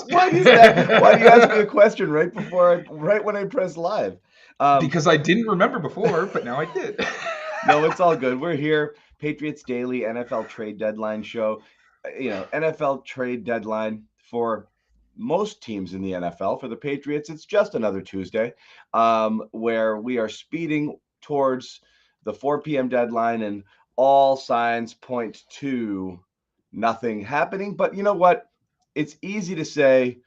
What is that? Why do you ask me a question right when I press live? Because I didn't remember before, but now I did. No, it's all good. We're here. Patriots Daily NFL Trade Deadline Show. NFL trade deadline for most teams in the NFL. For the Patriots, it's just another Tuesday, where we are speeding towards the 4 p.m. deadline, and all signs point to nothing happening. But you know what? It's easy to say,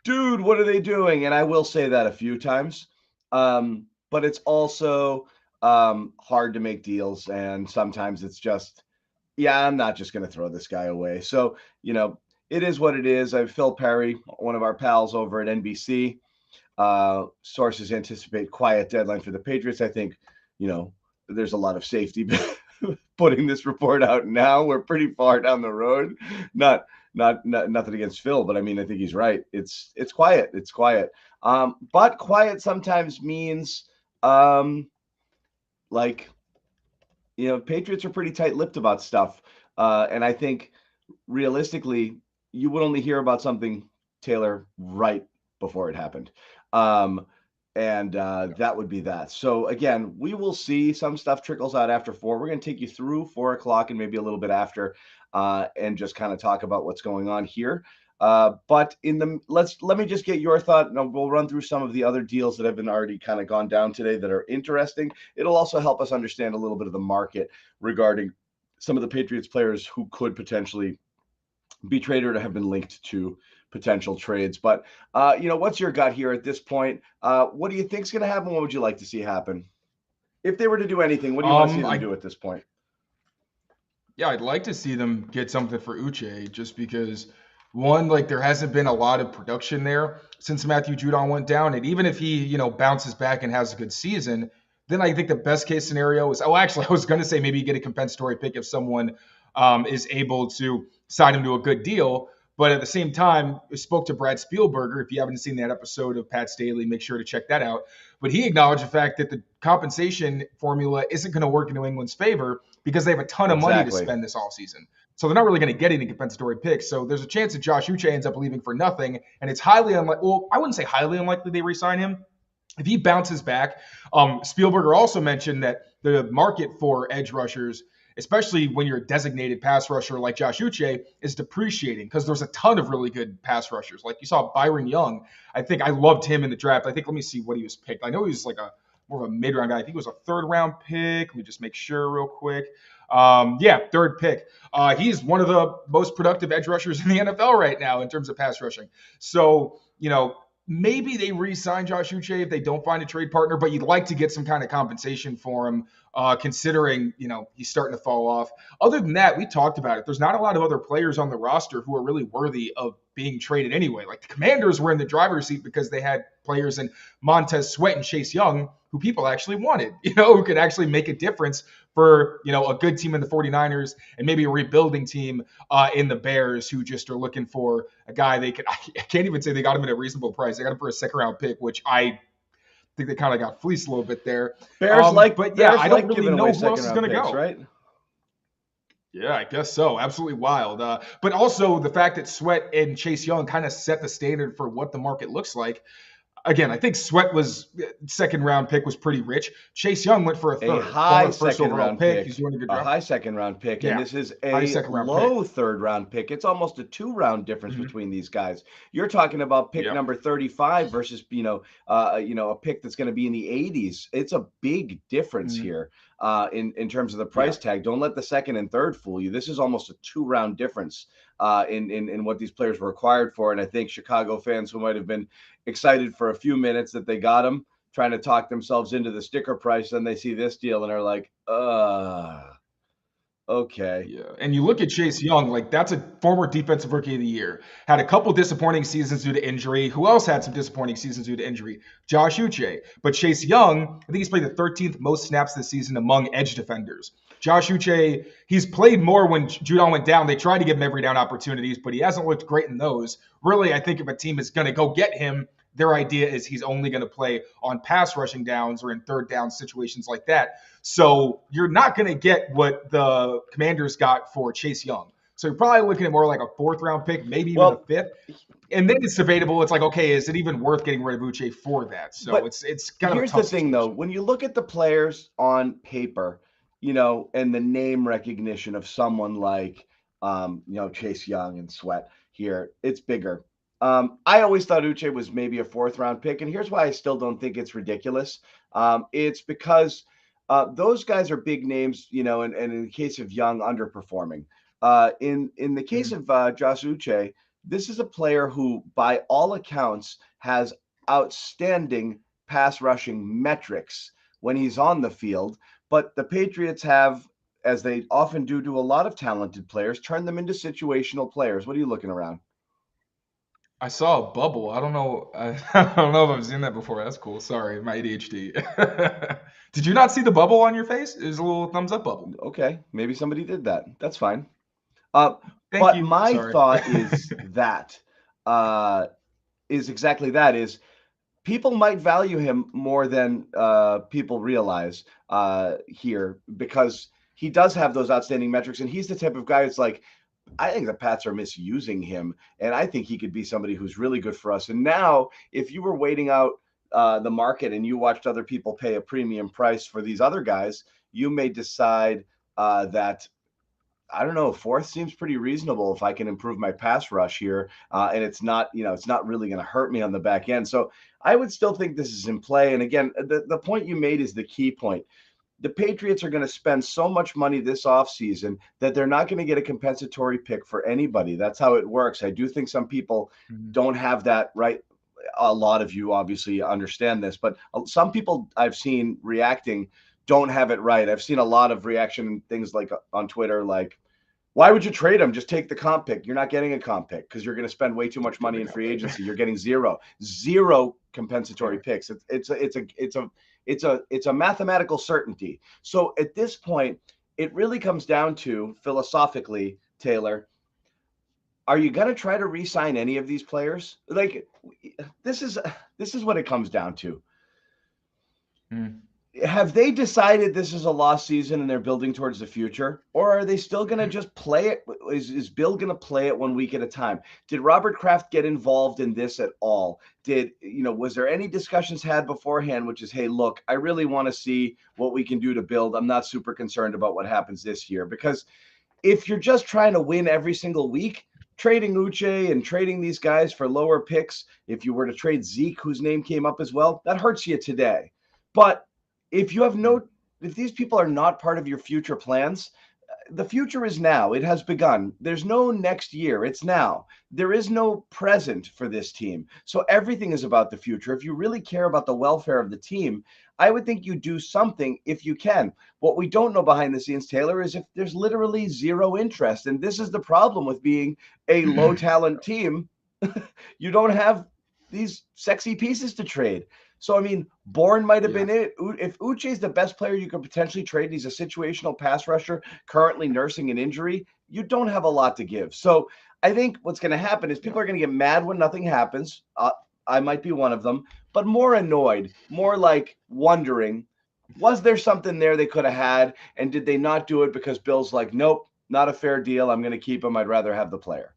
dude, what are they doing? And I will say that a few times. But it's also hard to make deals. And sometimes it's just, yeah, I'm not just going to throw this guy away. So, it is what it is. Phil Perry, one of our pals over at NBC, sources anticipate quiet deadline for the Patriots. I think, there's a lot of safety putting this report out now. We're pretty far down the road. Not nothing against Phil, but I mean, I think he's right. It's quiet. It's quiet. But quiet sometimes means Patriots are pretty tight-lipped about stuff. And I think realistically, you would only hear about something, Taylor, right before it happened. That would be that. So again, we will see. Some stuff trickles out after 4. We're going to take you through 4 o'clock and maybe a little bit after, and just kind of talk about what's going on here. But let me just get your thought, and we'll run through some of the other deals that have been already kind of gone down today that are interesting. It'll also help us understand a little bit of the market regarding some of the Patriots players who could potentially be traded or have been linked to potential trades. But what's your gut here at this point? What do you think is going to happen? What would you like to see happen if they were to do anything? What do you want to see them do at this point? Yeah, I'd like to see them get something for Uche, just because one, there hasn't been a lot of production there since Matthew Judon went down. And even if he, bounces back and has a good season, then I think the best case scenario is, actually, I was going to say maybe you get a compensatory pick if someone is able to sign him to a good deal. But at the same time, I spoke to Brad Spielberger. If you haven't seen that episode of Pat's Daily, make sure to check that out. But he acknowledged the fact that the compensation formula isn't going to work in New England's favor because they have a ton of money to spend this offseason. So they're not really going to get any compensatory picks. So there's a chance that Josh Uche ends up leaving for nothing. And it's highly unlikely. Well, I wouldn't say highly unlikely they re-sign him. If he bounces back, Spielberger also mentioned that the market for edge rushers, especially when you're a designated pass rusher like Josh Uche, is depreciating because there's a ton of really good pass rushers. Like you saw Byron Young. I think I loved him in the draft. I think, let me see what he was picked. I know he was more of a mid-round guy. I think it was a 3rd-round pick. Let me just make sure real quick. 3rd pick. He's one of the most productive edge rushers in the NFL right now in terms of pass rushing. So, maybe they re-sign Josh Uche if they don't find a trade partner, but you'd like to get some kind of compensation for him, considering, he's starting to fall off. Other than that, we talked about it. There's not a lot of other players on the roster who are really worthy of being traded anyway. Like the Commanders were in the driver's seat because they had players in Montez Sweat and Chase Young who people actually wanted, who could actually make a difference for, a good team in the 49ers and maybe a rebuilding team in the Bears who just are looking for a guy I can't even say they got him at a reasonable price. They got him for a 2nd-round pick, which I think they kind of got fleeced a little bit there. Bears I don't really know who else is going to go. Right? Yeah, I guess so. Absolutely wild. But also the fact that Sweat and Chase Young kind of set the standard for what the market looks like. Again, I think Sweat was 2nd-round pick was pretty rich. Chase Young went for a high 2nd-round pick. He's doing a good job. job. A high 2nd-round pick, and this is a low 3rd-round pick. It's almost a 2-round difference between these guys. You're talking about pick number 35 versus a pick that's going to be in the 80s. It's a big difference here in terms of the price tag. Don't let the 2nd and 3rd fool you. This is almost a 2-round difference in what these players were acquired for. And I think Chicago fans who might have been excited for a few minutes that they got him, trying to talk themselves into the sticker price, then they see this deal and are like, okay. Yeah, and you look at Chase Young, that's a former defensive rookie of the year. Had a couple disappointing seasons due to injury. Who else had some disappointing seasons due to injury? Josh Uche. But Chase Young, I think he's played the 13th most snaps this season among edge defenders. Josh Uche, he's played more when Judon went down. They tried to give him every down opportunities, but he hasn't looked great in those. Really, I think if a team is going to go get him, their idea is he's only going to play on pass rushing downs or in 3rd down situations like that. So you're not going to get what the Commanders got for Chase Young. So you're probably looking at more like a 4th-round pick, maybe even a Well, 5th. And then it's debatable. It's like, okay, is it even worth getting rid of Uche for that? So but it's kind of a here's the tough thing, though. situation. When you look at the players on paper, and the name recognition of someone like, Chase Young and Sweat here, it's bigger. I always thought Uche was maybe a 4th-round pick, and here's why I still don't think it's ridiculous. It's because those guys are big names, and in the case of Young, underperforming. In the case Mhm. of Josh Uche, this is a player who, by all accounts, has outstanding pass rushing metrics when he's on the field. But the Patriots have, as they often do to a lot of talented players, turned them into situational players. What are you looking around? I saw a bubble. I don't know. I don't know if I've seen that before. That's cool. Sorry, my ADHD. Did you not see the bubble on your face? It was a little thumbs up bubble. Okay, maybe somebody did that. That's fine. Uh, Thank but you. my Sorry. thought is exactly that is people might value him more than people realize here because he does have those outstanding metrics, and he's the type of guy that's like, I think the Pats are misusing him, and I think he could be somebody who's really good for us. And now, if you were waiting out the market and you watched other people pay a premium price for these other guys, you may decide that I don't know. 4th seems pretty reasonable if I can improve my pass rush here, and it's not really going to hurt me on the back end. So I would still think this is in play. And again, the point you made is the key point. The Patriots are going to spend so much money this offseason that they're not going to get a compensatory pick for anybody. That's how it works. I do think some people Mhm. don't have that right. A lot of you obviously understand this, but some people I've seen reacting don't have it right. I've seen a lot of reaction things like on Twitter, like, why would you trade him? Just take the comp pick. You're not getting a comp pick because you're going to spend way too much Get money the in free compliment. agency. You're getting zero compensatory Fair. picks. It's a mathematical certainty. So at this point, it really comes down to philosophically, Taylor, are you going to try to re-sign any of these players? Like this is this is what it comes down to. Mm. Have they decided this is a lost season and they're building towards the future, or are they still going to just play it? Is Bill going to play it 1 week at a time? Did Robert Kraft get involved in this at all? Was there any discussions had beforehand, which is, hey, look, I really want to see what we can do to build. I'm not super concerned about what happens this year, because if you're just trying to win every single week, trading Uche and trading these guys for lower picks, if you were to trade Zeke, whose name came up as well, that hurts you today. But if you have Mm. no, if these people are not part of your future plans, the future is now. It has begun. There's no next year. It's now. There is no present for this team. So everything is about the future. If you really care about the welfare of the team, I would think you do something if you can. What we don't know behind the scenes, Taylor, is if there's literally zero interest. And this is the problem with being a low talent team. You don't have these sexy pieces to trade. So I mean, Bourne might have Yeah. been it. If Uche is the best player you could potentially trade, he's a situational pass rusher currently nursing an injury. You don't have a lot to give. So I think what's going to happen is Yeah. people are going to get mad when nothing happens. I might be one of them, but more annoyed, more like wondering, was there something there they could have had, and did they not do it because Bill's like, nope, not a fair deal. I'm going to keep him. I'd rather have the player.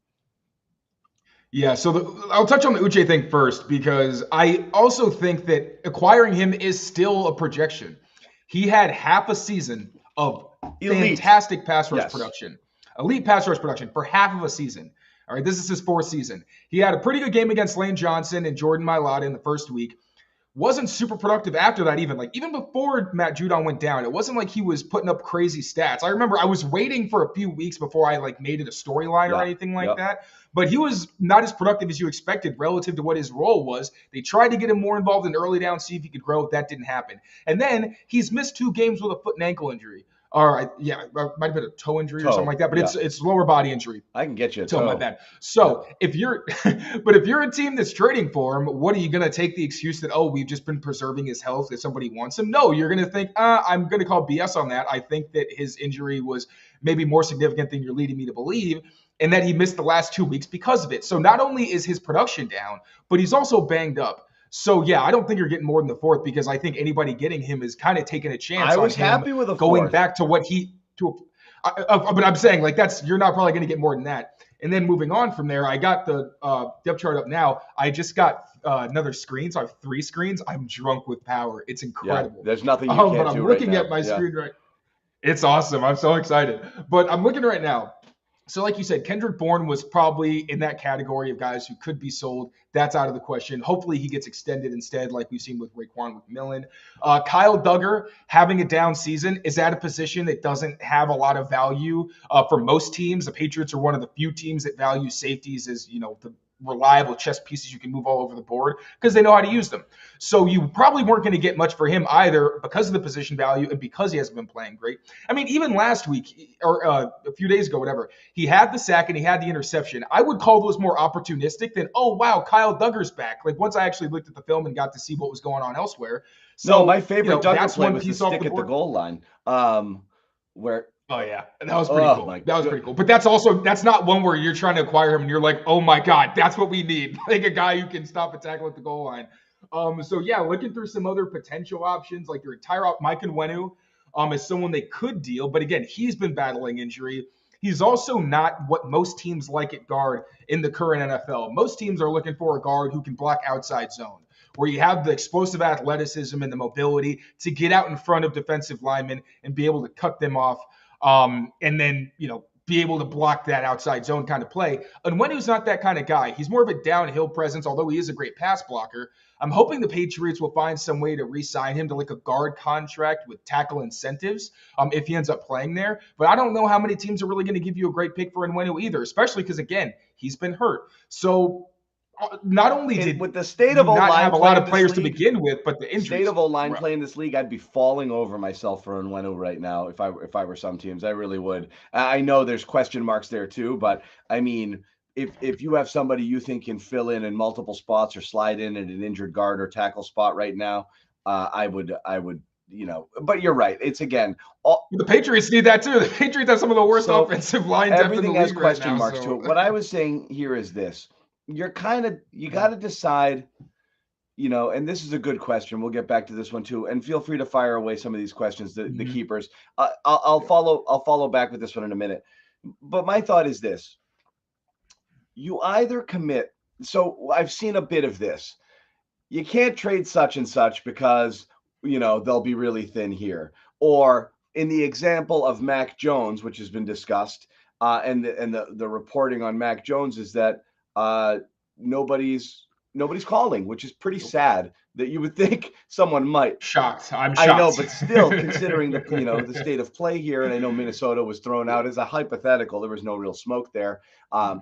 Yeah, so I'll touch on the Uche thing first because I also think that acquiring him is still a projection. He had half a season of Elite. fantastic pass rush Yes. production, elite pass rush production for half of a season. All right, this is his 4th season. He had a pretty good game against Lane Johnson and Jordan Mailata in the first week. Wasn't super productive after that even before Matt Judon went down. It wasn't like he was putting up crazy stats. I remember I was waiting for a few weeks before I made it a storyline or Yeah. anything like Yep. that. But he was not as productive as you expected relative to what his role was. They tried to get him more involved in early down, see if he could grow. That didn't happen. And then he's missed 2 games with a foot and ankle injury. Might have been a toe injury or something Toe. like that, but Yeah. it's lower body injury. I can get you a So my toe. bad. So Yep. if you're, but if you're a team that's trading for him, what are you going to take the excuse that, oh, we've just been preserving his health if somebody wants him? No, you're going to think, I'm going to call BS on that. I think that his injury was maybe more significant than you're leading me to believe, and that he missed the last 2 weeks because of it. So not only is his production down, but he's also banged up. So yeah, I don't think you're getting more than the 4th because I think anybody getting him is kind of taking a chance I on was him happy with a going 4th. back to what he to But I'm saying like you're not probably going to get more than that. And then moving on from there, I got the depth chart up now. I just got another screen, so I have 3 screens. I'm drunk with power. It's Yeah, incredible. there's nothing you But can't I'm do right looking now. at my Yeah. screen right. It's awesome. I'm so excited. But I'm looking right now. So, like you said, Kendrick Bourne was probably in that category of guys who could be sold. That's out of the question. Hopefully, he gets extended instead, like we've seen with Raekwon McMillan. Kyle Duggar having a down season is at a position that doesn't have a lot of value for most teams. The Patriots are one of the few teams that value safeties as the reliable chess pieces you can move all over the board because they know how to use them. So you probably weren't going to get much for him either because of the position value and because he hasn't been playing great. I mean, even last week or a few days ago, whatever, he had the sack and he had the interception. I would call those more opportunistic than, oh, wow, Kyle Duggar's back. Like once I actually looked at the film and got to see what was going on elsewhere. No, my So, favorite Duggar that's play one was the piece off stick the at the board. goal line. Where Oh yeah, that was pretty oh cool. my That was good. pretty cool. But that's not one where you're trying to acquire him and you're like, oh my god, that's what we need, like a guy who can stop a tackle at the goal line. So yeah, looking through some other potential options like your entire Mike Nwenu, is someone they could deal, but again, he's been battling injury. He's also not what most teams like at guard in the current NFL. Most teams are looking for a guard who can block outside zone, where you have the explosive athleticism and the mobility to get out in front of defensive linemen and be able to cut them off, and then be able to block that outside zone kind of play. And Nwuenu's not that kind of guy. He's more of a downhill presence, although he is a great pass blocker. I'm hoping the Patriots will find some way to re-sign him to like a guard contract with tackle incentives if he ends up playing there. But I don't know how many teams are really going to give you a great pick for Nwuenu either, especially because, again, he's been hurt. So not only did With the state you of not O-line have a play lot in of this players to league, begin with, but the state injuries. of O-line play in this league, I'd be falling over myself for Nwenu right now if I were some teams. I really would. I know there's question marks there too, but I mean, if you have somebody you think can fill in multiple spots or slide in at an injured guard or tackle spot right now, I would. But you're right. It's again, The Patriots need that too. The Patriots have some of the worst so offensive line depth in the everything has league right question now. marks to So it. What I was saying here is this: you got to decide. And this is a good question. We'll get back to this one too, and feel free to fire away some of these questions. The keepers. I'll follow back with this one in a minute. But my thought is this: you either commit. So I've seen a bit of this. You can't trade such and such because they'll be really thin here. Or in the example of Mac Jones, which has been discussed, and the reporting on Mac Jones is that nobody's calling, which is pretty sad. That you would think someone might. shocked. I'm I know, shocked. but still, considering the state of play here, and I know Minnesota was thrown out as a hypothetical. There was no real smoke there,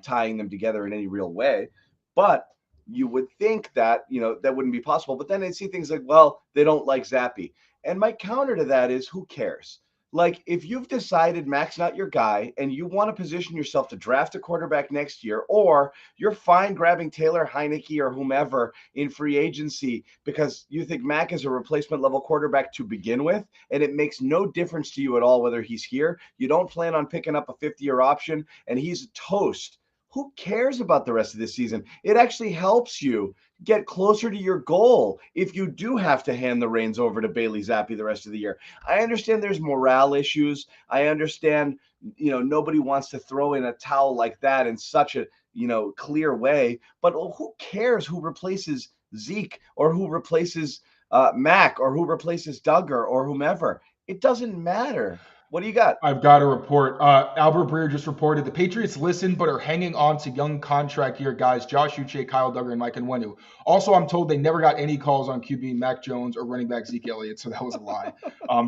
tying them together in any real way. But you would think that that wouldn't be possible. But then I see things like, well, they don't like Zappy, and my counter to that is, who cares? Like, if you've decided Mac's not your guy and you want to position yourself to draft a quarterback next year, or you're fine grabbing Taylor Heineke or whomever in free agency because you think Mac is a replacement level quarterback to begin with, and it makes no difference to you at all whether he's here, you don't plan on picking up a 50-year option, and he's toast. Who cares about the rest of this season? It actually helps you get closer to your goal if you do have to hand the reins over to Bailey Zappi the rest of the year. I understand there's morale issues. I understand, nobody wants to throw in a towel like that in such a, clear way. But who cares who replaces Zeke or who replaces Mac or who replaces Duggar or whomever? It doesn't matter. What do you got? I've got a report. Albert Breer just reported the Patriots listened but are hanging on to young contract year guys Josh Uche, Kyle Duggar, and Mike Nwenu. Also, I'm told they never got any calls on QB Mac Jones or running back Zeke Elliott, so that was a lie.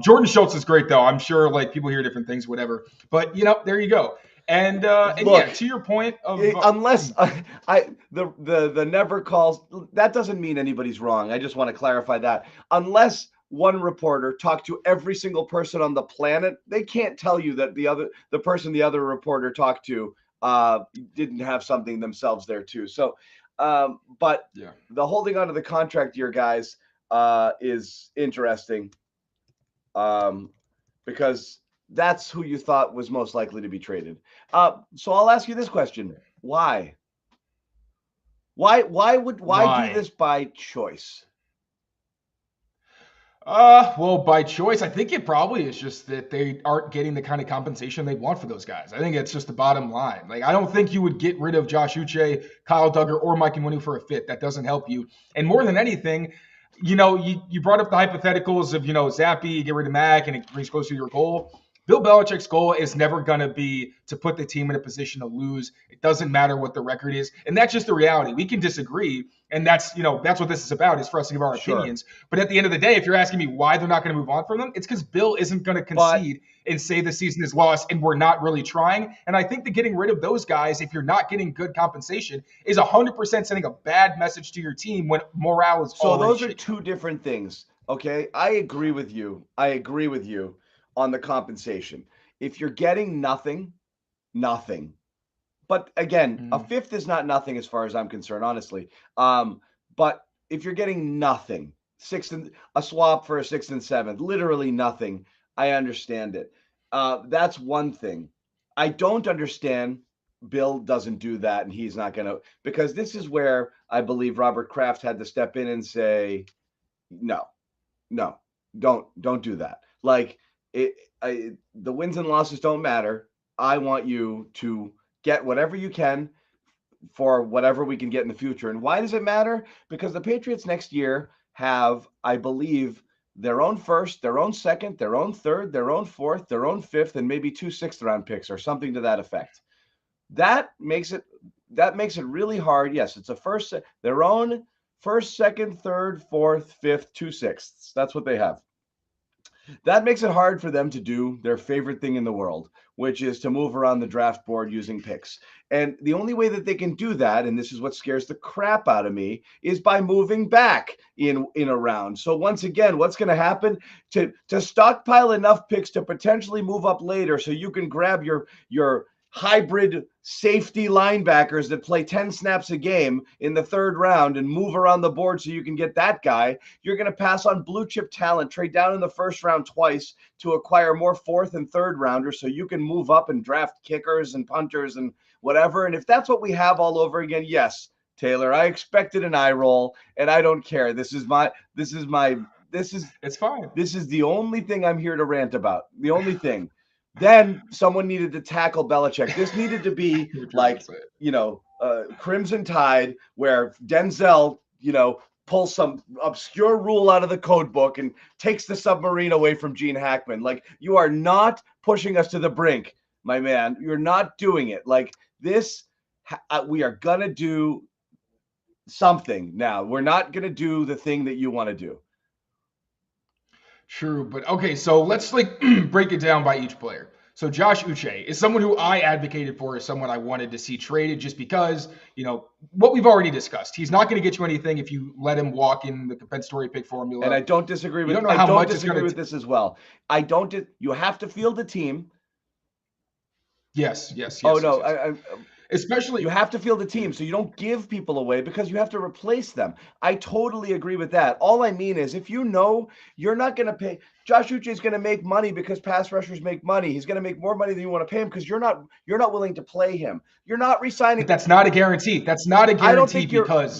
Jordan Schultz is great, though. I'm sure people hear different things, whatever. But, there you go. And Look, yeah, to your point of unless the never calls, that doesn't mean anybody's wrong. I just want to clarify that. Unless one reporter talked to every single person on the planet, they can't tell you that the person the other reporter talked to didn't have something themselves there too. So, but yeah. the holding on to the contract year guys is interesting, because that's who you thought was most likely to be traded. So I'll ask you this question: Why? Why do this by choice? Well, by choice, I think it probably is just that they aren't getting the kind of compensation they want for those guys. I think it's just the bottom line. Like, I don't think you would get rid of Josh Uche, Kyle Duggar, or Mike Nwunu for a fit. That doesn't help you. And more than anything, you brought up the hypotheticals of, Zappy, you get rid of Mac, and it brings closer to your goal. Bill Belichick's goal is never going to be to put the team in a position to lose. It doesn't matter what the record is. And that's just the reality. We can disagree. And that's what this is about, is for us to give our Sure. opinions. But at the end of the day, if you're asking me why they're not going to move on from them, it's because Bill isn't going to concede and say the season is lost and we're not really trying. And I think that getting rid of those guys, if you're not getting good compensation, is 100% sending a bad message to your team when morale is So those are shaky. two different things. Okay. I agree with you. On the compensation. If you're getting nothing. But again, a fifth is not nothing as far as I'm concerned, honestly. But if you're getting nothing, a swap for a sixth and seventh, literally nothing, I understand it. That's one thing. I don't understand. Bill doesn't do that, and he's not going to, because this is where I believe Robert Kraft had to step in and say, no, don't do that. Like the wins and losses don't matter. I want you to get whatever you can for whatever we can get in the future. And why does it matter? Because the Patriots next year have, I believe, their own first, their own second, their own third, their own fourth, their own fifth, and maybe 2 6th-round picks or something to that effect. That makes it really hard. Yes, it's their own first, second, third, fourth, fifth, 2 6ths. That's what they have. That makes it hard for them to do their favorite thing in the world, which is to move around the draft board using picks. And the only way that they can do that, and this is what scares the crap out of me, is by moving back in a round. So once again, what's going to happen to stockpile enough picks to potentially move up later so you can grab your hybrid safety linebackers that play 10 snaps a game in the third round and move around the board so you can get that guy. You're going to pass on blue chip talent, trade down in the first round twice to acquire more fourth and third rounders so you can move up and draft kickers and punters and whatever. And if that's what we have all over again, yes, Taylor, I expected an eye roll and I don't care. It's fine. This is the only thing I'm here to rant about. The only thing. Then someone needed to tackle Belichick. This needed to be like, Crimson Tide, where Denzel, pulls some obscure rule out of the code book and takes the submarine away from Gene Hackman. Like, you are not pushing us to the brink, my man. You're not doing it. Like this, we are going to do something now. We're not going to do the thing that you want to do. True, but okay, so let's break it down by each player. So Josh Uche is someone who I advocated for, is someone I wanted to see traded just because, what we've already discussed. He's not going to get you anything if you let him walk in the compensatory pick formula. And I don't disagree with this as well. You have to field the team. Yes. Oh, no. Yes. Especially, you have to field a team, so you don't give people away because you have to replace them. I totally agree with that. All I mean is, if you're not going to pay, Josh Uche is going to make money because pass rushers make money. He's going to make more money than you want to pay him because you're not willing to play him. You're not re-signing. But that's not a guarantee. Because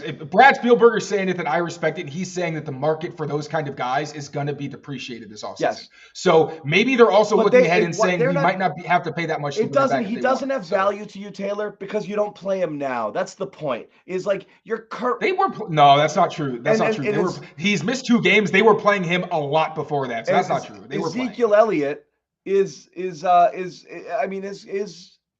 if Brad Spielberger is saying it, that I respect it. And he's saying that the market for those kind of guys is going to be depreciated this offseason. Yes. So maybe they're also looking ahead and saying we might not have to pay that much. He doesn't have value to you, Taylor, because you don't play him now. That's the point. Is like no, that's not true. That's not true. He's missed 2 games. They were playing him a lot before that. So that's not true. Ezekiel Elliott is a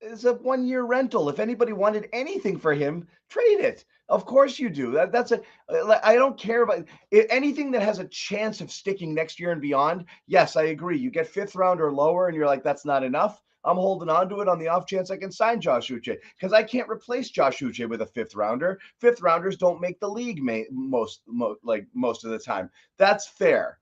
1-year rental. If anybody wanted anything for him, trade it. Of course you do. I don't care about anything that has a chance of sticking next year and beyond. Yes, I agree. You get 5th round or lower, and you're like, that's not enough. I'm holding on to it on the off chance I can sign Josh Uche, because I can't replace Josh Uche with a 5th rounder. 5th rounders don't make the league most of the time. That's fair.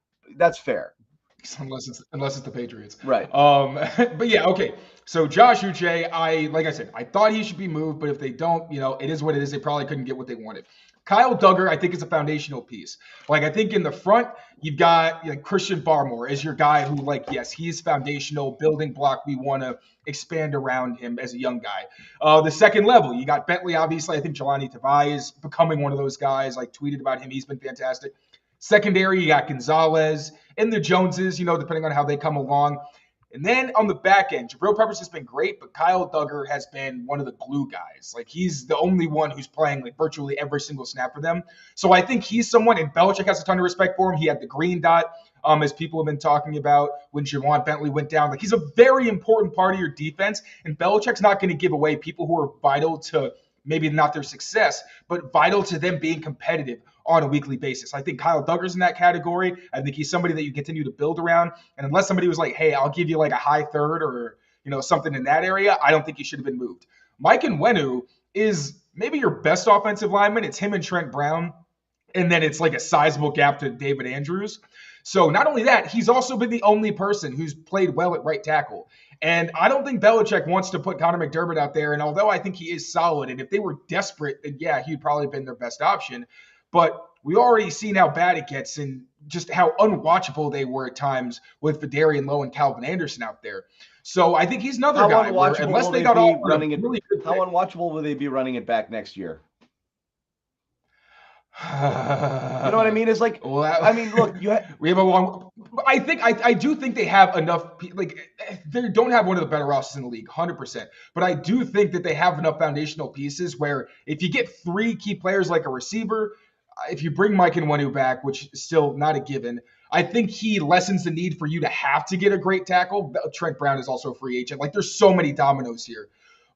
Unless it's the Patriots. Right. But yeah, okay. So Josh Uche, like I said, I thought he should be moved, but if they don't, it is what it is. They probably couldn't get what they wanted. Kyle Duggar, I think, is a foundational piece. I think in the front, you've got Christian Barmore as your guy who, yes, he's foundational, building block. We want to expand around him as a young guy. The second level, you got Bentley, obviously. I think Jelani Tavai is becoming one of those guys. Tweeted about him. He's been fantastic. Secondary, you got Gonzalez and the Joneses, depending on how they come along. And then on the back end, Jabril Peppers has been great, but Kyle Duggar has been one of the glue guys. Like, he's the only one who's playing like virtually every single snap for them. So I think he's someone, and Belichick has a ton of respect for him. He had the green dot, as people have been talking about when Javon Bentley went down. Like, he's a very important part of your defense, and Belichick's not going to give away people who are vital to maybe not their success, but vital to them being competitive on a weekly basis. I think Kyle Duggar's in that category. I think he's somebody that you continue to build around. And unless somebody was like, hey, I'll give you like a high third or, something in that area, I don't think he should have been moved. Mike Onwenu is maybe your best offensive lineman. It's him and Trent Brown. And then it's like a sizable gap to David Andrews. So not only that, he's also been the only person who's played well at right tackle. And I don't think Belichick wants to put Connor McDermott out there. And although I think he is solid, and if they were desperate, then yeah, he'd probably been their best option. But we already seen how bad it gets and just how unwatchable they were at times with Vidarian Lowe and Calvin Anderson out there. So I think he's another guy. Unless they got all running it, how unwatchable will they be running it back next year? You know what I mean? It's like, look, we have a long. I do think they have enough. Like, they don't have one of the better rosters in the league, 100%. But I do think that they have enough foundational pieces where if you get 3 key players like a receiver, if you bring Mike Onwenu back, which is still not a given, I think he lessens the need for you to have to get a great tackle. Trent Brown is also a free agent. Like, there's so many dominoes here.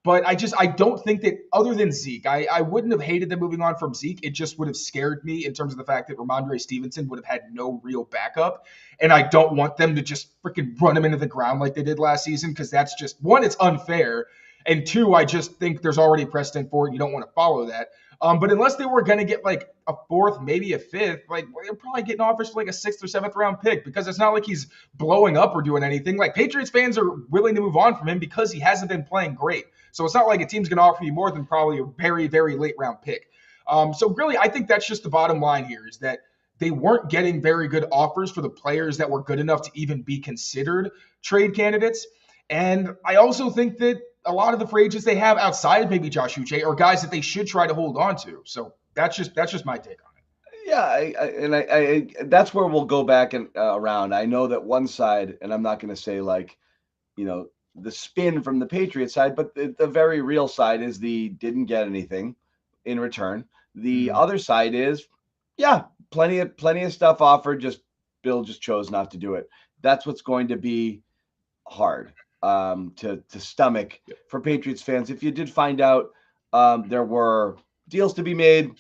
But I don't think that other than Zeke, I wouldn't have hated them moving on from Zeke. It just would have scared me in terms of the fact that Ramondre Stevenson would have had no real backup. And I don't want them to just freaking run him into the ground like they did last season, because that's just, 1, it's unfair. And 2, I just think there's already precedent for it. You don't want to follow that. But unless they were going to get like a 4th, maybe a 5th, like they're probably getting offers for like a 6th or 7th round pick, because it's not like he's blowing up or doing anything. Like, Patriots fans are willing to move on from him because he hasn't been playing great. So it's not like a team's going to offer you more than probably a very, very late round pick. So really, I think that's just the bottom line here, is that they weren't getting very good offers for the players that were good enough to even be considered trade candidates. And I also think that a lot of the free agents they have outside of maybe Josh Uche are guys that they should try to hold on to. So that's just my take on it. Yeah, I that's where we'll go back and around. I know that one side, and I'm not going to say like, the spin from the Patriots side, but the very real side is the didn't get anything in return. The other side is, yeah, plenty of stuff offered. Just Bill just chose not to do it. That's what's going to be hard to stomach for Patriots fans. If you did find out there were deals to be made,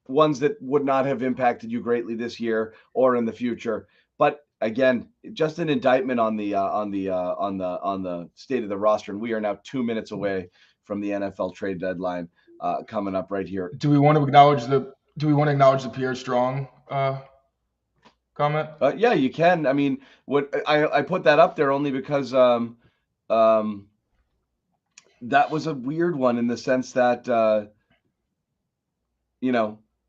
ones that would not have impacted you greatly this year or in the future, but again, just an indictment on the state of the roster, and we are now 2 minutes away from the NFL trade deadline coming up right here. Do we want to acknowledge the Pierre Strong comment? Yeah, you can. I mean, what I put that up there only because that was a weird one in the sense that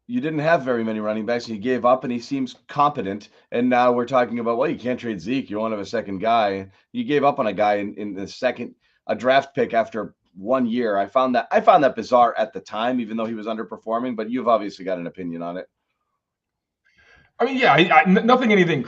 you didn't have very many running backs. He gave up, and he seems competent. And now we're talking about, well, you can't trade Zeke. You won't have a second guy. You gave up on a guy in the second, a draft pick after 1 year. I found that bizarre at the time, even though he was underperforming. But you've obviously got an opinion on it. I mean, yeah, nothing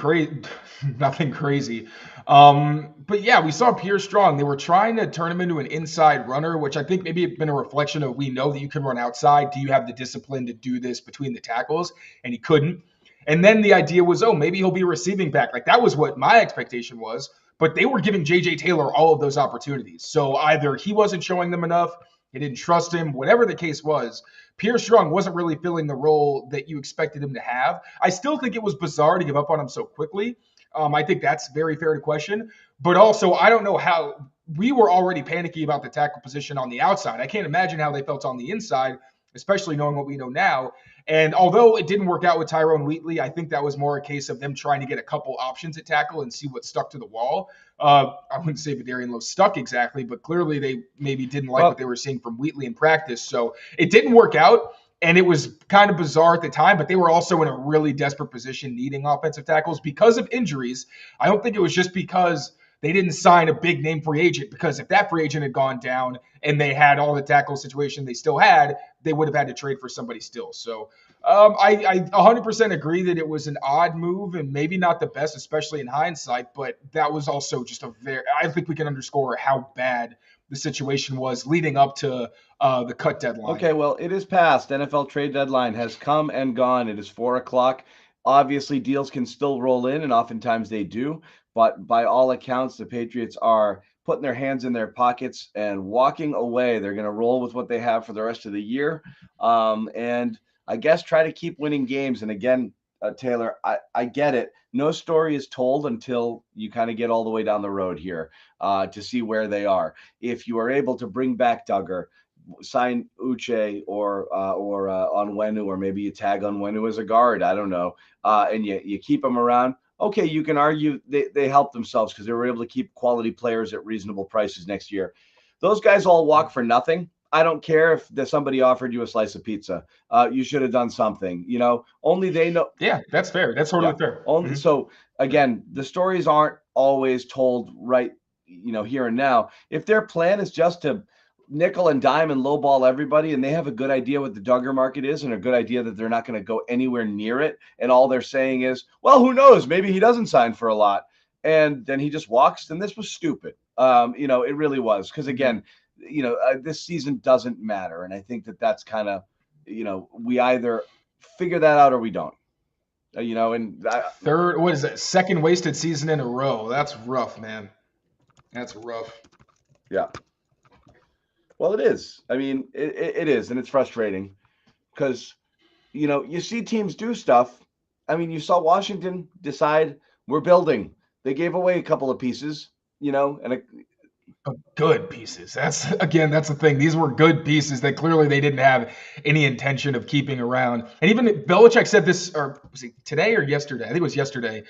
crazy. But yeah, we saw Pierre Strong. They were trying to turn him into an inside runner, which I think maybe it's been a reflection of, we know that you can run outside. Do you have the discipline to do this between the tackles? And he couldn't. And then the idea was, maybe he'll be a receiving back. Like, that was what my expectation was. But they were giving J.J. Taylor all of those opportunities. So either he wasn't showing them enough, they didn't trust him, whatever the case was. Pierre Strong wasn't really filling the role that you expected him to have. I still think it was bizarre to give up on him so quickly. I think that's very fair to question. But also, I don't know how we were already panicking about the tackle position on the outside. I can't imagine how they felt on the inside, especially knowing what we know now. And although it didn't work out with Tyrone Wheatley, I think that was more a case of them trying to get a couple options at tackle and see what stuck to the wall. I wouldn't say Vidarian Lowe stuck exactly, but clearly they maybe didn't like what they were seeing from Wheatley in practice. So it didn't work out, and it was kind of bizarre at the time, but they were also in a really desperate position needing offensive tackles because of injuries. I don't think it was just because they didn't sign a big name free agent, because if that free agent had gone down and they had all the tackle situation they still had, they would have had to trade for somebody still. So I 100% agree that it was an odd move and maybe not the best, especially in hindsight. But that was also just I think we can underscore how bad the situation was leading up to the cut deadline. Okay, well, it is past. NFL trade deadline has come and gone. It is 4 o'clock. Obviously, deals can still roll in, and oftentimes they do. But by all accounts, the Patriots are putting their hands in their pockets and walking away. They're going to roll with what they have for the rest of the year. And I guess try to keep winning games. And again, Taylor, I get it. No story is told until you kind of get all the way down the road here to see where they are. If you are able to bring back Duggar, sign Uche or Onwenu, or maybe you tag Onwenu as a guard. I don't know. And you keep them around. Okay, you can argue they helped themselves because they were able to keep quality players at reasonable prices next year. Those guys all walk for nothing. I don't care if somebody offered you a slice of pizza. You should have done something. Only they know. Yeah, that's fair. That's totally fair. Only so again, the stories aren't always told right. Here and now. If their plan is just to nickel and dime and lowball everybody, and they have a good idea what the Duggar market is and a good idea that they're not going to go anywhere near it, and all they're saying is, well, who knows, maybe he doesn't sign for a lot and then he just walks, then this was stupid. It really was, because again, this season doesn't matter, and I think that's kind of, we either figure that out or we don't. Third, what is that? Second wasted season in a row. That's rough, man. That's rough. Yeah. Well, it is. I mean, it is, and it's frustrating because, you see teams do stuff. I mean, you saw Washington decide we're building. They gave away a couple of pieces, and good pieces. That's the thing. These were good pieces that clearly they didn't have any intention of keeping around. And even Belichick said this, or was it today or yesterday? I think it was yesterday.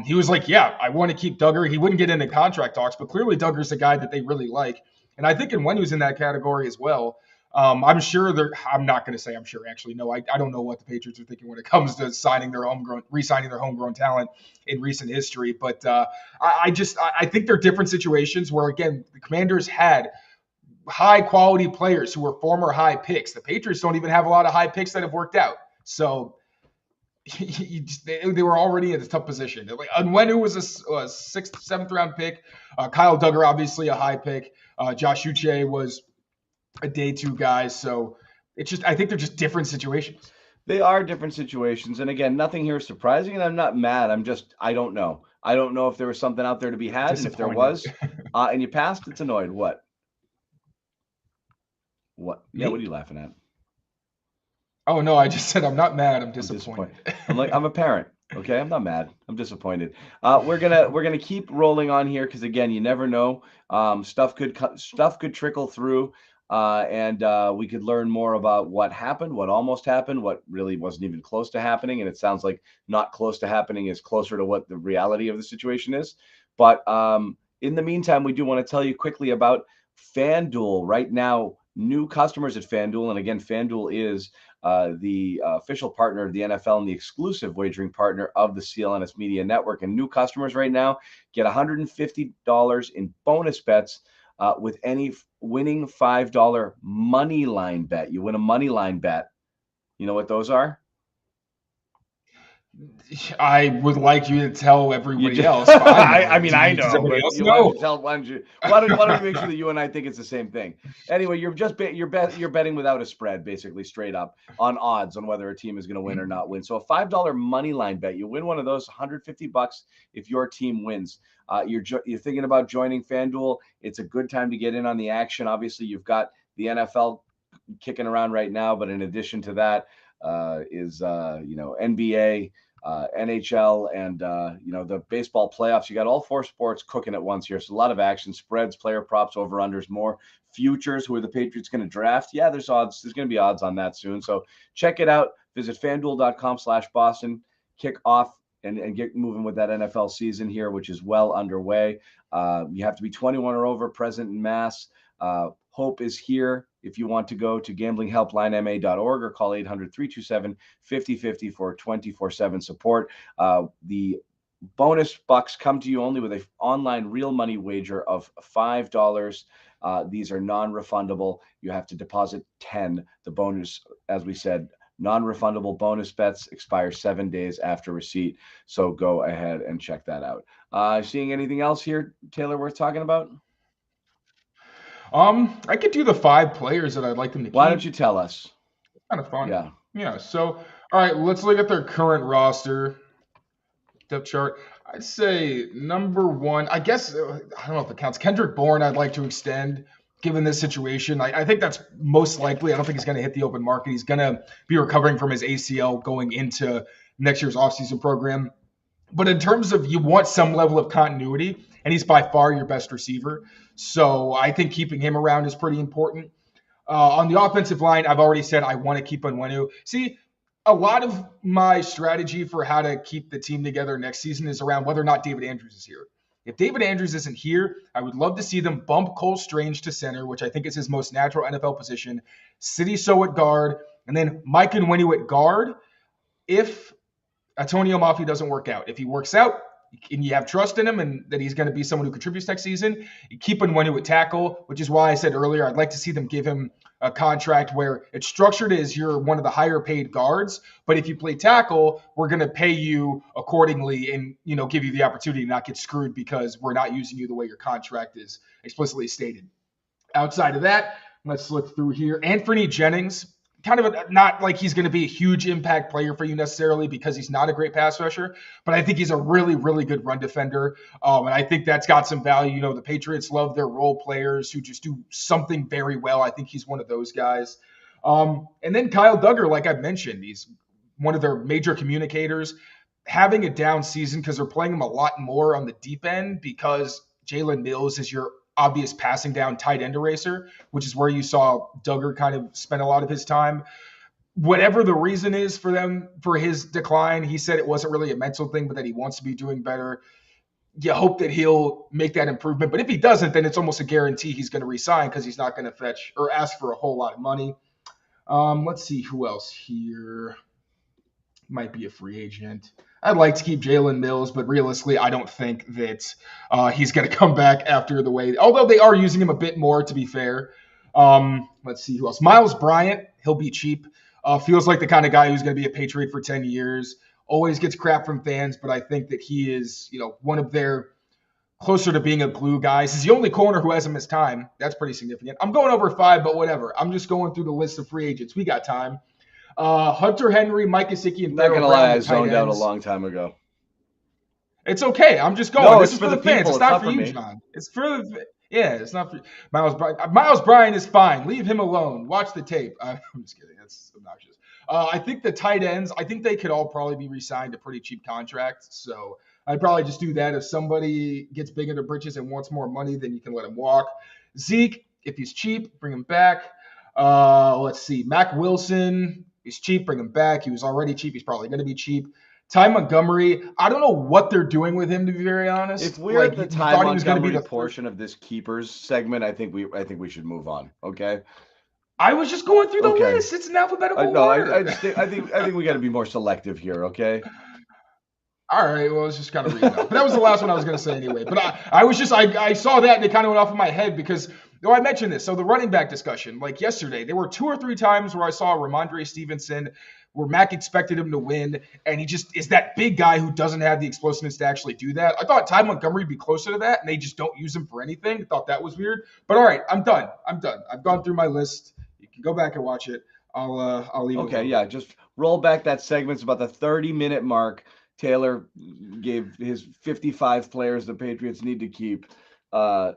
He was like, yeah, I want to keep Duggar. He wouldn't get into contract talks, but clearly Duggar's a guy that they really like. And I think Onwenu's in that category as well. I'm sure I'm not going to say I'm sure. Actually, no, I don't know what the Patriots are thinking when it comes to re-signing their homegrown talent in recent history. But I think they're different situations where, again, the Commanders had high quality players who were former high picks. The Patriots don't even have a lot of high picks that have worked out. So they were already in a tough position. Like Onwenu was a sixth, seventh round pick. Kyle Duggar, obviously a high pick. Josh Uche was a day two guy. So I think they're just different situations. They are different situations. And again, nothing here is surprising. And I'm not mad. I don't know. I don't know if there was something out there to be had. And if there was, and you passed, it's annoyed. What? Yeah, what are you laughing at? Oh, no, I just said I'm not mad. I'm disappointed. I'm a parent. Okay, I'm not mad. I'm disappointed. We're gonna keep rolling on here because again, you never know. Stuff could trickle through, and we could learn more about what happened, what almost happened, what really wasn't even close to happening, and it sounds like not close to happening is closer to what the reality of the situation is. But in the meantime, we do want to tell you quickly about FanDuel. Right now, new customers at FanDuel, and again, FanDuel is the official partner of the NFL and the exclusive wagering partner of the CLNS Media Network. And new customers right now get $150 in bonus bets with any winning $5 money line bet. You win a money line bet. You know what those are? I would like you to tell everybody else. I mean, I know. Why don't you make sure that you and I think it's the same thing? Anyway, you're betting without a spread, basically straight up on odds on whether a team is going to win or not win. So a $5 money line bet, you win one of those, $150 if your team wins. You're thinking about joining FanDuel. It's a good time to get in on the action. Obviously, you've got the NFL kicking around right now, but in addition to that, is NBA. NHL and the baseball playoffs. You got all four sports cooking at once here. So a lot of action, spreads, player props, over unders, more futures. Who are the Patriots going to draft? Yeah, there's odds. There's going to be odds on that soon. So check it out. Visit FanDuel.com/Boston. Kick off and get moving with that NFL season here, which is well underway. You have to be 21 or over, present in Mass. Hope is here. If you want to go to gamblinghelplinema.org or call 800-327-5050 for 24/7 support. The bonus bucks come to you only with an online real money wager of $5. These are non-refundable. You have to deposit 10. The bonus, as we said, Non-refundable bonus bets expire 7 days after receipt. So go ahead and check that out. Seeing anything else here, Taylor, worth talking about? I could do the 5 players that I'd like them to Why don't keep. you tell us? Kind of fun. Yeah. Yeah. So, all right, let's look at their current roster depth chart. I'd say number one, I guess, I don't know if it counts. Kendrick Bourne, I'd like to extend given this situation. I think that's most likely. I don't think he's going to hit the open market. He's going to be recovering from his ACL going into next year's offseason program. But in terms of you want some level of continuity, and he's by far your best receiver. So I think keeping him around is pretty important. On the offensive line, I've already said I want to keep Onwenu. See, a lot of my strategy for how to keep the team together next season is around whether or not David Andrews is here. If David Andrews isn't here, I would love to see them bump Cole Strange to center, which I think is his most natural NFL position, City So at guard, and then Mike Onwenu at guard. If Antonio Mafi doesn't work out, if he works out, and you have trust in him and that he's going to be someone who contributes next season, you keep Onwenu at tackle, which is why I said earlier I'd like to see them give him a contract where it's structured as you're one of the higher paid guards, but if you play tackle, we're going to pay you accordingly and give you the opportunity to not get screwed because we're not using you the way your contract is explicitly stated. Outside of that, let's look through here. Anthony Jennings, kind of not like he's going to be a huge impact player for you necessarily because he's not a great pass rusher, but I think he's a really, really good run defender. And I think that's got some value. The Patriots love their role players who just do something very well. I think he's one of those guys. And then Kyle Duggar, like I've mentioned, he's one of their major communicators. Having a down season because they're playing him a lot more on the deep end because Jalen Mills is your obvious passing down tight end eraser, which is where you saw Duggar kind of spend a lot of his time. Whatever the reason is for them for his decline, he said it wasn't really a mental thing, but that he wants to be doing better. You hope that he'll make that improvement. But if he doesn't, then it's almost a guarantee he's going to resign because he's not going to fetch or ask for a whole lot of money. Let's see who else here might be a free agent. I'd like to keep Jalen Mills, but realistically, I don't think that he's going to come back after the way. Although they are using him a bit more, to be fair. Let's see who else. Miles Bryant, he'll be cheap. Feels like the kind of guy who's going to be a Patriot for 10 years. Always gets crap from fans, but I think that he is, one of their closer to being a glue guys. He's the only corner who hasn't missed time. That's pretty significant. I'm going over 5, but whatever. I'm just going through the list of free agents. We got time. Hunter Henry, Mike Gesicki, and Not gonna lie, I zoned out a long time ago. It's okay. I'm just going. No, this is for the fans. people. It's not for you, me. John. It's for it's not for Miles Bryant. Miles Bryant is fine. Leave him alone. Watch the tape. I'm just kidding. That's obnoxious. I think the tight ends, I think they could all probably be re-signed to pretty cheap contracts. So I'd probably just do that. If somebody gets big into britches and wants more money, then you can let him walk. Zeke, if he's cheap, bring him back. Let's see. Mac Wilson. He's cheap, bring him back. He was already cheap. He's probably going to be cheap. Ty Montgomery, I don't know what they're doing with him, to be very honest. If we're at the Ty Montgomery portion of this keepers segment, I think we should move on. Okay. I was just going through the list. It's an alphabetical order. I think we got to be more selective here. Okay. All right. Well, it's just kind of reading out. But that was the last one I was going to say anyway. But I saw that and it kind of went off in my head because. No, I mentioned this. So the running back discussion, like yesterday, there were 2 or 3 times where I saw Ramondre Stevenson, where Mac expected him to win, and he just is that big guy who doesn't have the explosiveness to actually do that. I thought Ty Montgomery would be closer to that, and they just don't use him for anything. I thought that was weird. But all right, I'm done. I've gone through my list. You can go back and watch it. I'll leave. Okay, yeah, just roll back that segment. It's about the 30-minute mark. Taylor gave his 55 players the Patriots need to keep.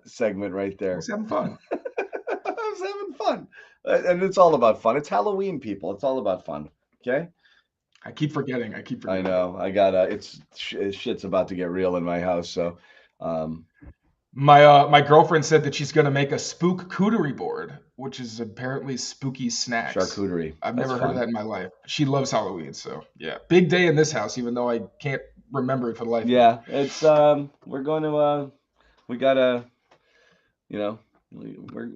Segment right there. I was having fun. I was having fun. And it's all about fun. It's Halloween, people. It's all about fun. Okay? I keep forgetting. I know. I got shit's about to get real in my house. So my girlfriend said that she's gonna make a spook-cootery board, which is apparently spooky snacks. Charcuterie. I've never heard of that in my life. She loves Halloween, so yeah. Big day in this house, even though I can't remember it for the life of me. Yeah, it's we're going to we gotta, we're.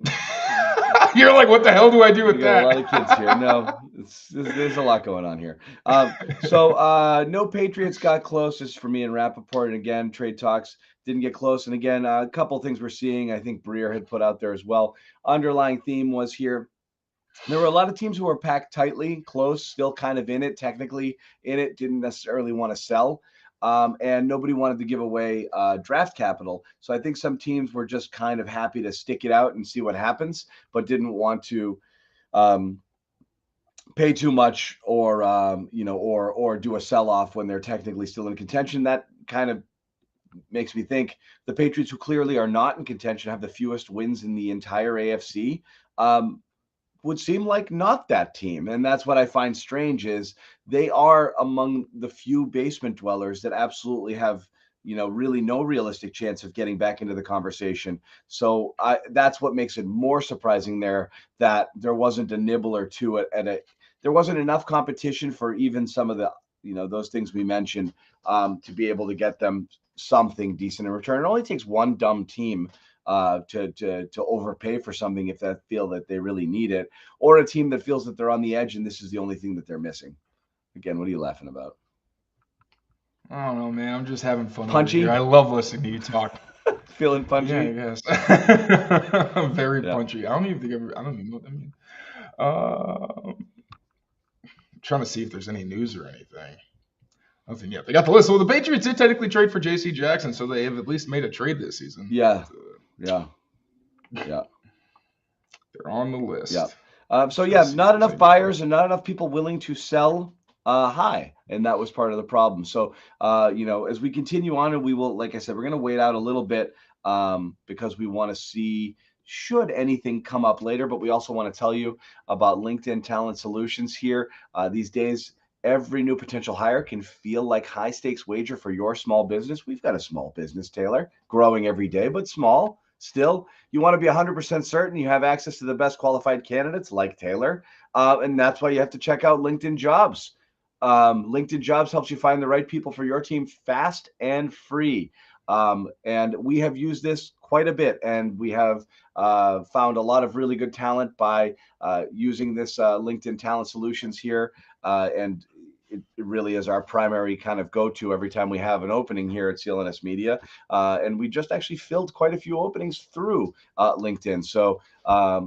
You're like, what the hell do I do with that? A lot of kids here. No, there's a lot going on here. So no Patriots got close. This is for me and Rappaport. And again, trade talks didn't get close. And again, a couple things we're seeing. I think Breer had put out there as well. Underlying theme was here. There were a lot of teams who were packed tightly, close, still kind of in it, technically in it, didn't necessarily want to sell. And nobody wanted to give away draft capital. So I think some teams were just kind of happy to stick it out and see what happens, but didn't want to pay too much or do a sell off when they're technically still in contention. That kind of makes me think the Patriots, who clearly are not in contention, have the fewest wins in the entire AFC. Would seem like not that team. And that's what I find strange is they are among the few basement dwellers that absolutely have, really no realistic chance of getting back into the conversation. So that's what makes it more surprising there that there wasn't a nibble or two there wasn't enough competition for even some of the, those things we mentioned to be able to get them something decent in return. It only takes one dumb team to overpay for something if they feel that they really need it, or a team that feels that they're on the edge and this is the only thing that they're missing. Again, what are you laughing about? I don't know, man. I'm just having fun. Punchy? I love listening to you talk. Feeling punchy? Yeah, I guess. I'm very punchy. I don't even know what that means. Trying to see if there's any news or anything. Nothing yet. They got the list. So the Patriots did technically trade for J.C. Jackson, so they have at least made a trade this season. Yeah. They're on the list. Yeah. Not enough buyers and not enough people willing to sell high, and that was part of the problem. So, as we continue on, and we will, like I said, we're going to wait out a little bit because we want to see should anything come up later, but we also want to tell you about LinkedIn Talent Solutions here. These days, every new potential hire can feel like high stakes wager for your small business. We've got a small business, Taylor, growing every day, but small. Still, you want to be 100% certain you have access to the best qualified candidates like Taylor. And that's why you have to check out LinkedIn Jobs. LinkedIn Jobs helps you find the right people for your team fast and free. And we have used this quite a bit, and we have found a lot of really good talent by using this LinkedIn Talent Solutions here. And it really is our primary kind of go-to every time we have an opening here at CLNS Media. And we just actually filled quite a few openings through LinkedIn. So, I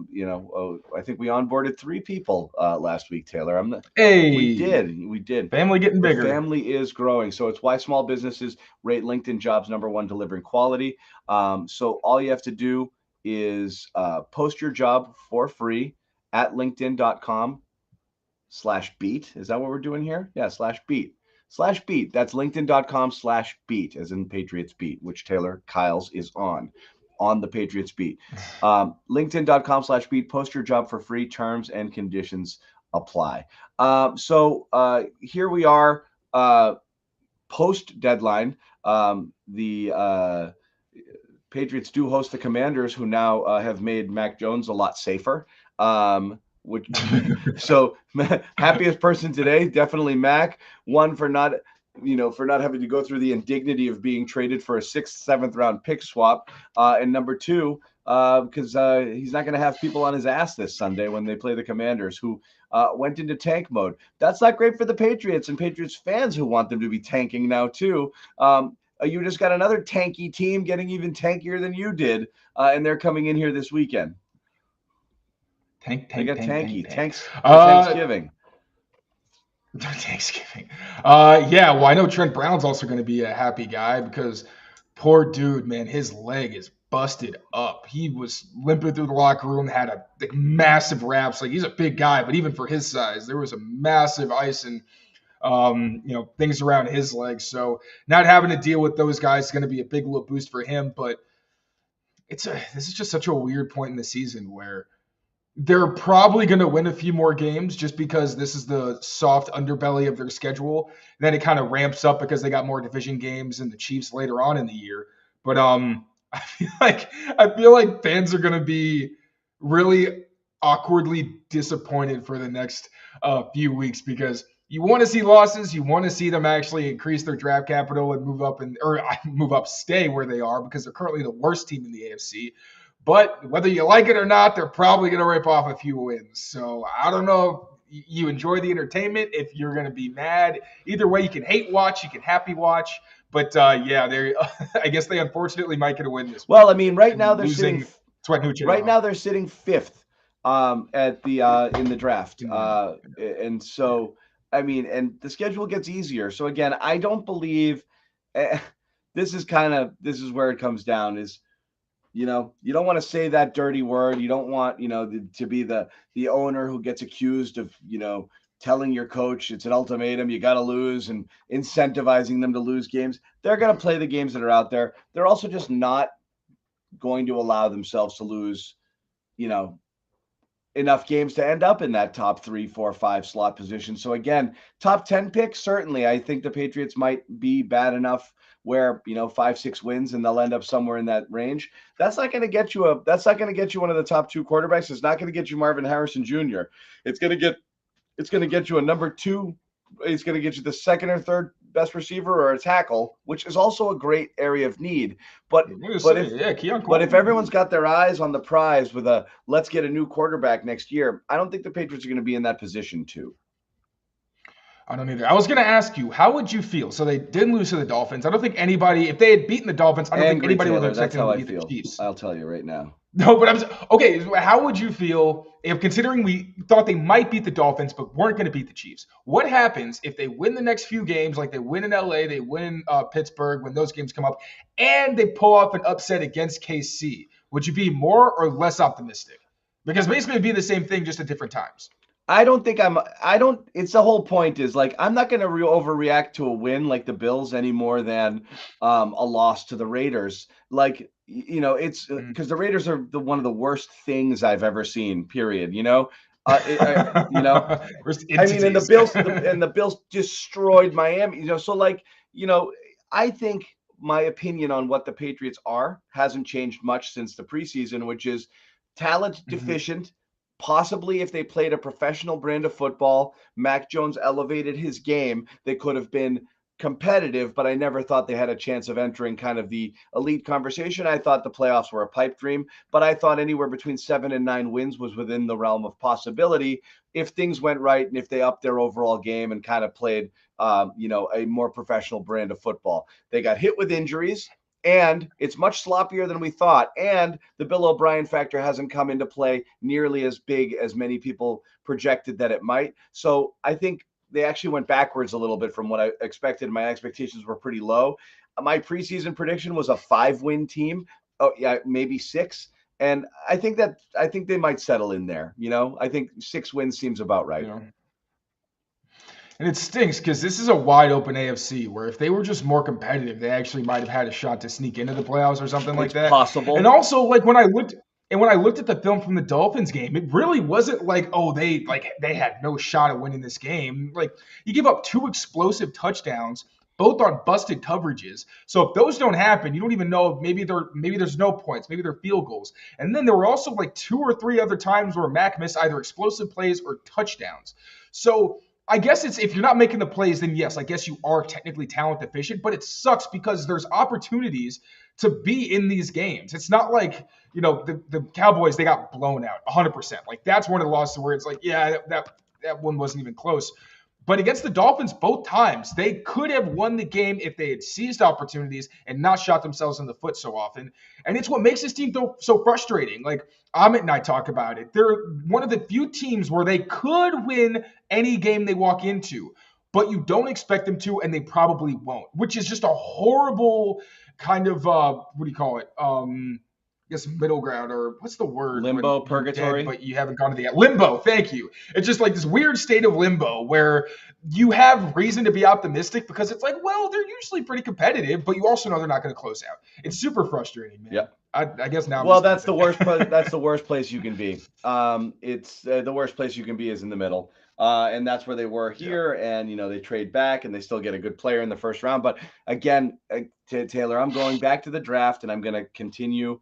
think we onboarded 3 people last week, Taylor. We did. Family getting bigger. The family is growing. So it's why small businesses rate LinkedIn Jobs #1 delivering quality. So all you have to do is post your job for free at linkedin.com/beat. Is that what we're doing here? Yeah, /beat. That's linkedin.com/beat, as in Patriots Beat, which Taylor Kyles is on the Patriots Beat. LinkedIn.com/beat. Post your job for free. Terms and conditions apply. So here we are post deadline. The Patriots do host the Commanders, who now have made Mac Jones a lot safer. So happiest person today, definitely Mac. One, for not having to go through the indignity of being traded for a 6th, 7th round pick swap. And number 2, because he's not going to have people on his ass this Sunday when they play the Commanders, who went into tank mode. That's not great for the Patriots and Patriots fans who want them to be tanking now too. You just got another tanky team getting even tankier than you did, and they're coming in here this weekend. Tank. Thanksgiving. Thanksgiving. Well, I know Trent Brown's also going to be a happy guy because poor dude, man, his leg is busted up. He was limping through the locker room, had a massive wraps. Like, he's a big guy, but even for his size, there was a massive ice and things around his legs. So not having to deal with those guys is going to be a big little boost for him. But this is just such a weird point in the season where they're probably going to win a few more games just because this is the soft underbelly of their schedule. Then it kind of ramps up because they got more division games and the Chiefs later on in the year. But I feel like fans are going to be really awkwardly disappointed for the next few weeks because you want to see losses. You want to see them actually increase their draft capital and move up, stay where they are because they're currently the worst team in the AFC. But whether you like it or not, they're probably going to rip off a few wins. So I don't know if you enjoy the entertainment, if you're going to be mad. Either way, you can hate watch, you can happy watch. But I guess they unfortunately might get a win this week. Well, I mean, right now they're sitting 5th at the in the draft. Mm. And so I mean, and the schedule gets easier. So again, I don't believe eh, this is where it comes down is you don't want to say that dirty word. You don't want to be the owner who gets accused of telling your coach it's an ultimatum, you got to lose, and incentivizing them to lose games. They're going to play the games that are out there. They're also just not going to allow themselves to lose you know enough games to end up in that top 3, 4, 5 slot position. So again, top 10 picks, certainly. I think the Patriots might be bad enough where, 5, 6 wins and they'll end up somewhere in that range. That's not going to get you one of the top 2 quarterbacks. It's not going to get you Marvin Harrison Jr. It's going to get you a number 2. It's going to get you the second or third best receiver or a tackle, which is also a great area of need. But if everyone's got their eyes on the prize with a let's get a new quarterback next year, I don't think the Patriots are going to be in that position too. I don't either. I was going to ask you, how would you feel? So they didn't lose to the Dolphins. I don't think anybody, if they had beaten the Dolphins, I don't think anybody would have expected them to beat the Chiefs. I'll tell you right now. No, but okay. How would you feel if, considering we thought they might beat the Dolphins but weren't going to beat the Chiefs? What happens if they win the next few games, like they win in LA, they win in Pittsburgh when those games come up, and they pull off an upset against KC? Would you be more or less optimistic? Because basically it'd be the same thing, just at different times. It's the whole point is like, I'm not going to overreact to a win like the Bills any more than a loss to the Raiders. Like, it's because the Raiders are one of the worst things I've ever seen, period. I mean, and the Bills destroyed Miami, so like, I think my opinion on what the Patriots hasn't changed much since the preseason, which is talent deficient. Possibly if they played a professional brand of football, Mac Jones elevated his game, they could have been competitive, but I never thought they had a chance of entering kind of the elite conversation. I thought the playoffs were a pipe dream, but I thought anywhere between 7 and 9 wins was within the realm of possibility if things went right and if they upped their overall game and kind of played, a more professional brand of football. They got hit with injuries. And it's much sloppier than we thought. And the Bill O'Brien factor hasn't come into play nearly as big as many people projected that it might. So I think they actually went backwards a little bit from what I expected. My expectations were pretty low. My preseason prediction was a 5-win team. Oh, yeah, maybe 6. And I think they might settle in there. I think 6 wins seems about right. Yeah. And it stinks because this is a wide open AFC where if they were just more competitive, they actually might have had a shot to sneak into the playoffs or something like that. Possible. And also, like when I looked at the film from the Dolphins game, it really wasn't like, oh, they had no shot at winning this game. Like, you give up 2 explosive touchdowns, both on busted coverages. So if those don't happen, you don't even know, maybe there's no points, maybe they're field goals. And then there were also like 2 or 3 other times where Mac missed either explosive plays or touchdowns. So I guess it's, if you're not making the plays, then yes, I guess you are technically talent deficient, but it sucks because there's opportunities to be in these games. It's not like, the Cowboys, they got blown out 100%. Like, that's one of the losses where it's like, yeah, that one wasn't even close. But against the Dolphins, both times, they could have won the game if they had seized opportunities and not shot themselves in the foot so often. And it's what makes this team so frustrating. Like, Amit and I talk about it. They're one of the few teams where they could win any game they walk into, but you don't expect them to, and they probably won't, which is just a horrible kind of, what do you call it? I guess middle ground, or what's the word? Limbo, purgatory. But you haven't gone to the limbo. Thank you. It's just like this weird state of limbo where you have reason to be optimistic because it's like, well, they're usually pretty competitive, but you also know they're not going to close out. It's super frustrating, man. Yeah. I guess now. Well, that's the worst. That's the worst place you can be. It's the worst place you can be is in the middle. And that's where they were here. Yeah. And, they trade back and they still get a good player in the first round. But again, Taylor, I'm going back to the draft and I'm going to continue,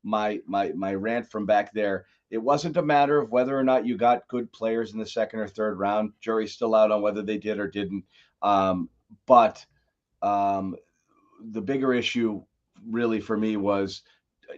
my rant from back there. It wasn't a matter of whether or not you got good players in the second or third round. Jury's still out on whether they did or didn't. But the bigger issue really for me was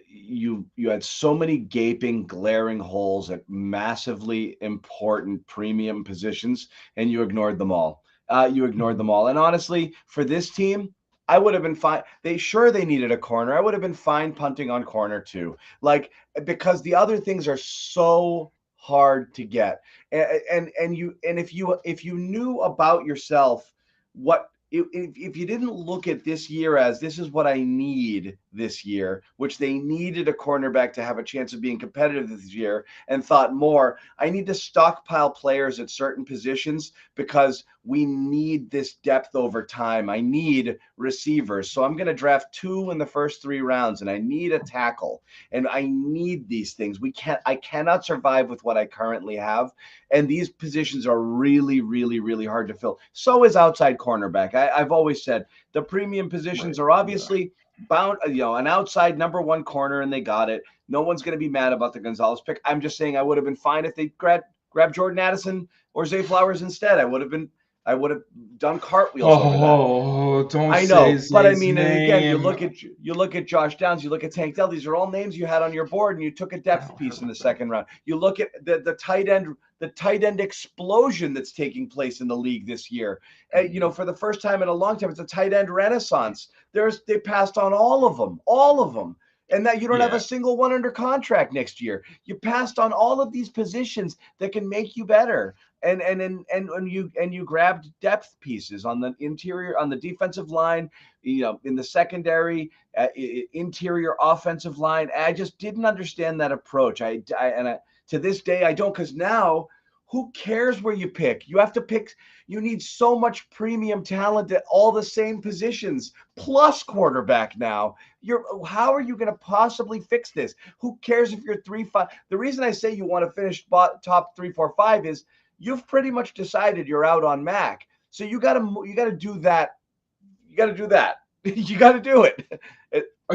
you had so many gaping, glaring holes at massively important premium positions, and you ignored them all. And honestly, for this team, I would have been fine. They needed a corner. I would have been fine punting on corner too. Like, because the other things are so hard to get. And if you knew about yourself what if you didn't look at this year as this is what I need this year, which they needed a cornerback to have a chance of being competitive this year, and thought more, I need to stockpile players at certain positions because we need this depth over time. I need receivers. So I'm going to draft 2 in the first 3 rounds, and I need a tackle, and I need these things. I cannot survive with what I currently have. And these positions are really, really, really hard to fill. So is outside cornerback. I've always said the premium positions are obviously bound, an outside number 1 corner, and they got it. No one's going to be mad about the Gonzalez pick. I'm just saying I would have been fine if they grabbed Jordan Addison or Zay Flowers instead. I would have done cartwheels over that. Oh, don't I know, say but I Zay's mean, and again, you name. look at Josh Downs, you look at Tank Dell. These are all names you had on your board, and you took a depth piece in the second round. You look at the tight end explosion that's taking place in the league this year. For the first time in a long time, it's a tight end renaissance. They passed on all of them. And that you don't have a single one under contract next year. You passed on all of these positions that can make you better. And you grabbed depth pieces on the interior, on the defensive line, in the secondary, interior offensive line. I just didn't understand that approach. To this day I don't, because now who cares where you pick? You have to pick. You need so much premium talent at all the same positions, plus quarterback now. How are you going to possibly fix this? Who cares if you're 3-5? The reason I say you want to finish top 3, 4, 5 is you've pretty much decided you're out on Mac. So you got to do that. You got to do that. You got to do it.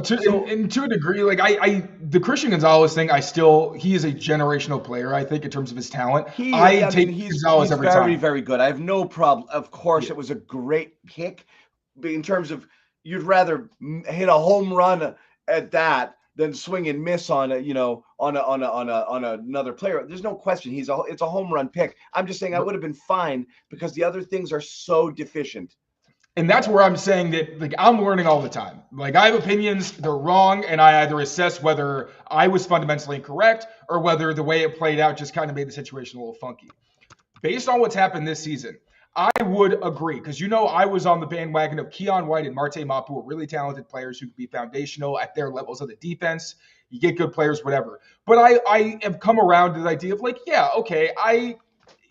To a degree, like the Christian Gonzalez thing, he is a generational player, I think, in terms of his talent. He's Gonzalez every very, time. very good. I have no problem. Of course, It was a great pick. In terms of, you'd rather hit a home run at that than swing and miss on another player. There's no question. It's a home run pick. I'm just saying I would have been fine because the other things are so deficient. And that's where I'm saying that, like, I'm learning all the time. Like, I have opinions, they're wrong, and I either assess whether I was fundamentally incorrect or whether the way it played out just kind of made the situation a little funky. Based on what's happened this season, I would agree, because I was on the bandwagon of Keon White and Marte Mapu, who are really talented players who can be foundational at their levels of the defense. You get good players, whatever. But I have come around to the idea of, like, yeah, okay,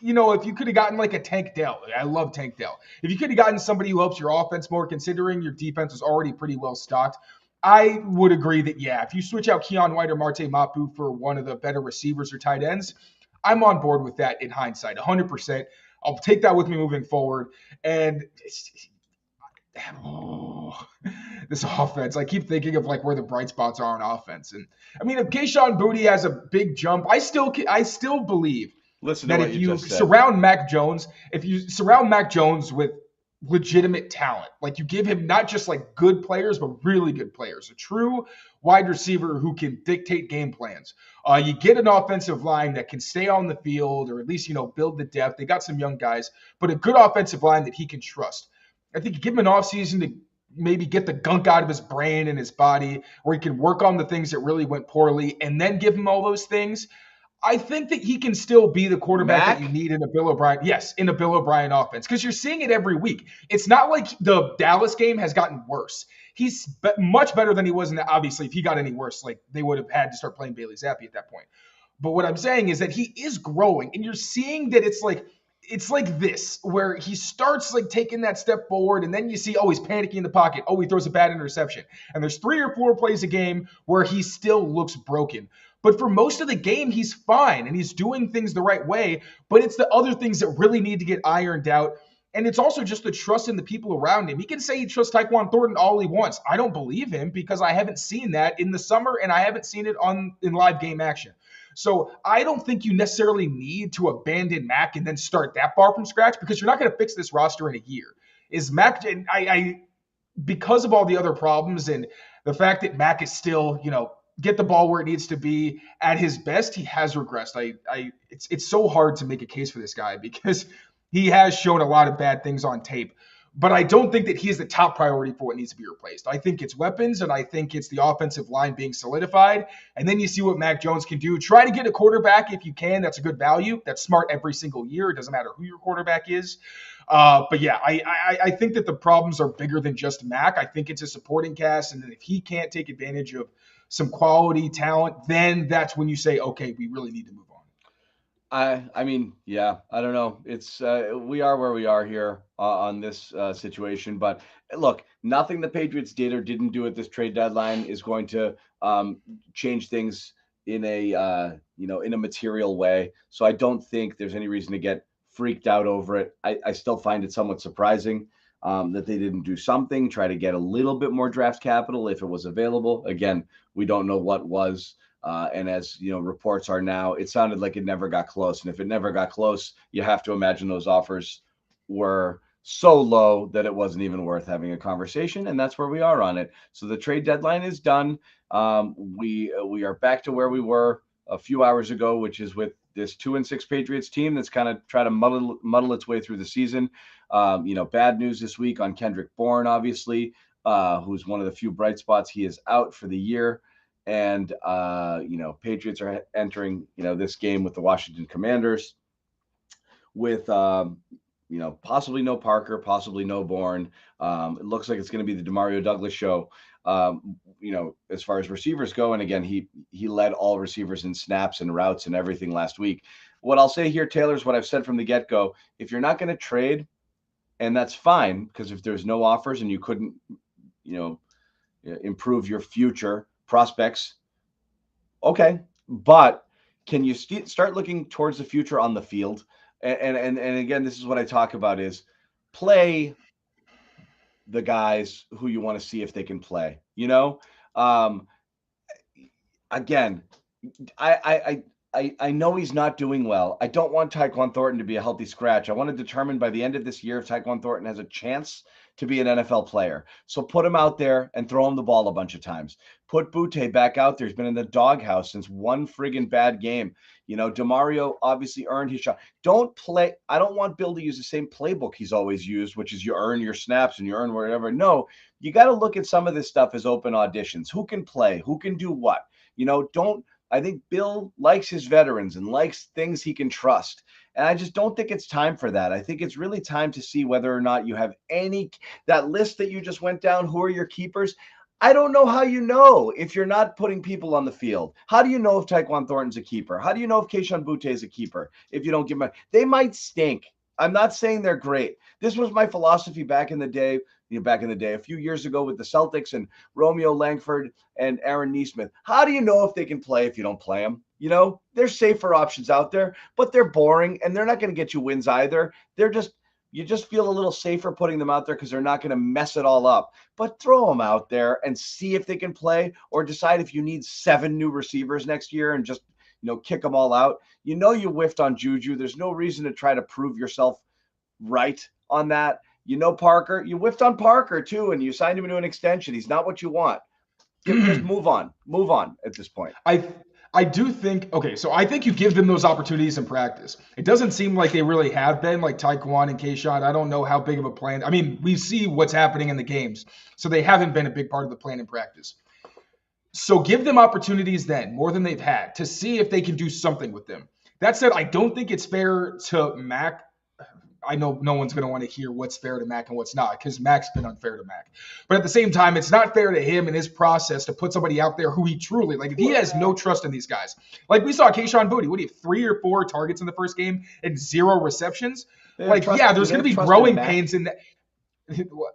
if you could have gotten like a Tank Dell, I love Tank Dell. If you could have gotten somebody who helps your offense more, considering your defense is already pretty well stocked, I would agree that, yeah, if you switch out Keon White or Marte Mapu for one of the better receivers or tight ends, I'm on board with that in hindsight, 100%. I'll take that with me moving forward. And this offense, I keep thinking of like where the bright spots are on offense. And I mean, if Kayshon Boutte has a big jump, I still believe that if you surround Mac Jones with legitimate talent, like you give him not just like good players, but really good players, a true wide receiver who can dictate game plans. You get an offensive line that can stay on the field, or at least, build the depth. They got some young guys, but a good offensive line that he can trust. I think you give him an offseason to maybe get the gunk out of his brain and his body, where he can work on the things that really went poorly, and then give him all those things. I think that he can still be the quarterback that you need in a Bill O'Brien. Yes, in a Bill O'Brien offense, because you're seeing it every week. It's not like the Dallas game has gotten worse. He's much better than he was in that. Obviously, if he got any worse, like they would have had to start playing Bailey Zappi at that point. But what I'm saying is that he is growing, and you're seeing that it's like this, where he starts like taking that step forward, and then you see, he's panicking in the pocket. He throws a bad interception. And there's 3 or 4 plays a game where he still looks broken. But for most of the game, he's fine, and he's doing things the right way. But it's the other things that really need to get ironed out. And it's also just the trust in the people around him. He can say he trusts Tyquan Thornton all he wants. I don't believe him, because I haven't seen that in the summer, and I haven't seen it in live game action. So I don't think you necessarily need to abandon Mac and then start that far from scratch, because you're not going to fix this roster in a year. Is Mac, because of all the other problems and the fact that Mac is still, get the ball where it needs to be at his best, he has regressed. It's so hard to make a case for this guy, because he has shown a lot of bad things on tape. But I don't think that he is the top priority for what needs to be replaced. I think it's weapons, and I think it's the offensive line being solidified. And then you see what Mac Jones can do. Try to get a quarterback if you can. That's a good value. That's smart every single year. It doesn't matter who your quarterback is. But yeah, I think that the problems are bigger than just Mac. I think it's a supporting cast, and if he can't take advantage of some quality talent, then that's when you say, okay, we really need to move on. I mean, yeah, I don't know. It's we are where we are here on this situation, but look, nothing the Patriots did or didn't do at this trade deadline is going to change things in a in a material way. So I don't think there's any reason to get freaked out over it. I still find it somewhat surprising that they didn't do something, try to get a little bit more draft capital if it was available. Again, we don't know what was. And as you know, reports are now, it sounded like it never got close. And if it never got close, you have to imagine those offers were so low that it wasn't even worth having a conversation. And that's where we are on it. So the trade deadline is done. We are back to where we were a few hours ago, which is with this 2-6 Patriots team that's kind of trying to muddle its way through the season. Bad news this week on Kendrick Bourne, obviously, who's one of the few bright spots. He is out for the year. And, Patriots are entering, this game with the Washington Commanders with, possibly no Parker, possibly no Bourne. It looks like it's going to be the Demario Douglas show, as far as receivers go. And again, he led all receivers in snaps and routes and everything last week. What I'll say here, Taylor, is what I've said from the get-go. If you're not going to trade, and that's fine, because if there's no offers and you couldn't, improve your future prospects, okay, but can you start looking towards the future on the field? And again, this is what I talk about: is play the guys who you want to see if they can play. Again, I know he's not doing well. I don't want Tyquan Thornton to be a healthy scratch. I want to determine by the end of this year if Tyquan Thornton has a chance to be an NFL player. So put him out there and throw him the ball a bunch of times. Put Butte back out there. He's been in the doghouse since one friggin' bad game. Demario obviously earned his shot. I don't want Bill to use the same playbook he's always used, which is you earn your snaps and you earn whatever. No, you got to look at some of this stuff as open auditions. Who can play? Who can do what? I think Bill likes his veterans and likes things he can trust. And I just don't think it's time for that. I think it's really time to see whether or not you have that list that you just went down. Who are your keepers? I don't know how you know if you're not putting people on the field. How do you know if Tyquan Thornton's a keeper? How do you know if Kayshon Boutte is a keeper if you don't give them they might stink. I'm not saying they're great. This was my philosophy back in the day, a few years ago with the Celtics and Romeo Langford and Aaron Nesmith. How do you know if they can play if you don't play them? There's safer options out there, but they're boring and they're not going to get you wins either. You just feel a little safer putting them out there because they're not going to mess it all up. But throw them out there and see if they can play, or decide if you need 7 new receivers next year and just kick them all out. You whiffed on Juju. There's no reason to try to prove yourself right on that. Parker, you whiffed on Parker too, and you signed him to an extension. He's not what you want. Just move on at this point. I do think, okay, so I think you give them those opportunities in practice. It doesn't seem like they really have been, like Tyquan and Kayshon. I don't know how big of a plan. I mean, we see what's happening in the games, so they haven't been a big part of the plan in practice. So give them opportunities then, more than they've had, to see if they can do something with them. That said, I don't think it's fair to Mac. I know no one's going to want to hear what's fair to Mac and what's not, because Mac's been unfair to Mac. But at the same time, it's not fair to him and his process to put somebody out there who he truly, if he has no trust in these guys. Like we saw Kayshon Boutte, what do you have, 3 or 4 targets in the first game and 0 receptions? There's going to be growing pains in that.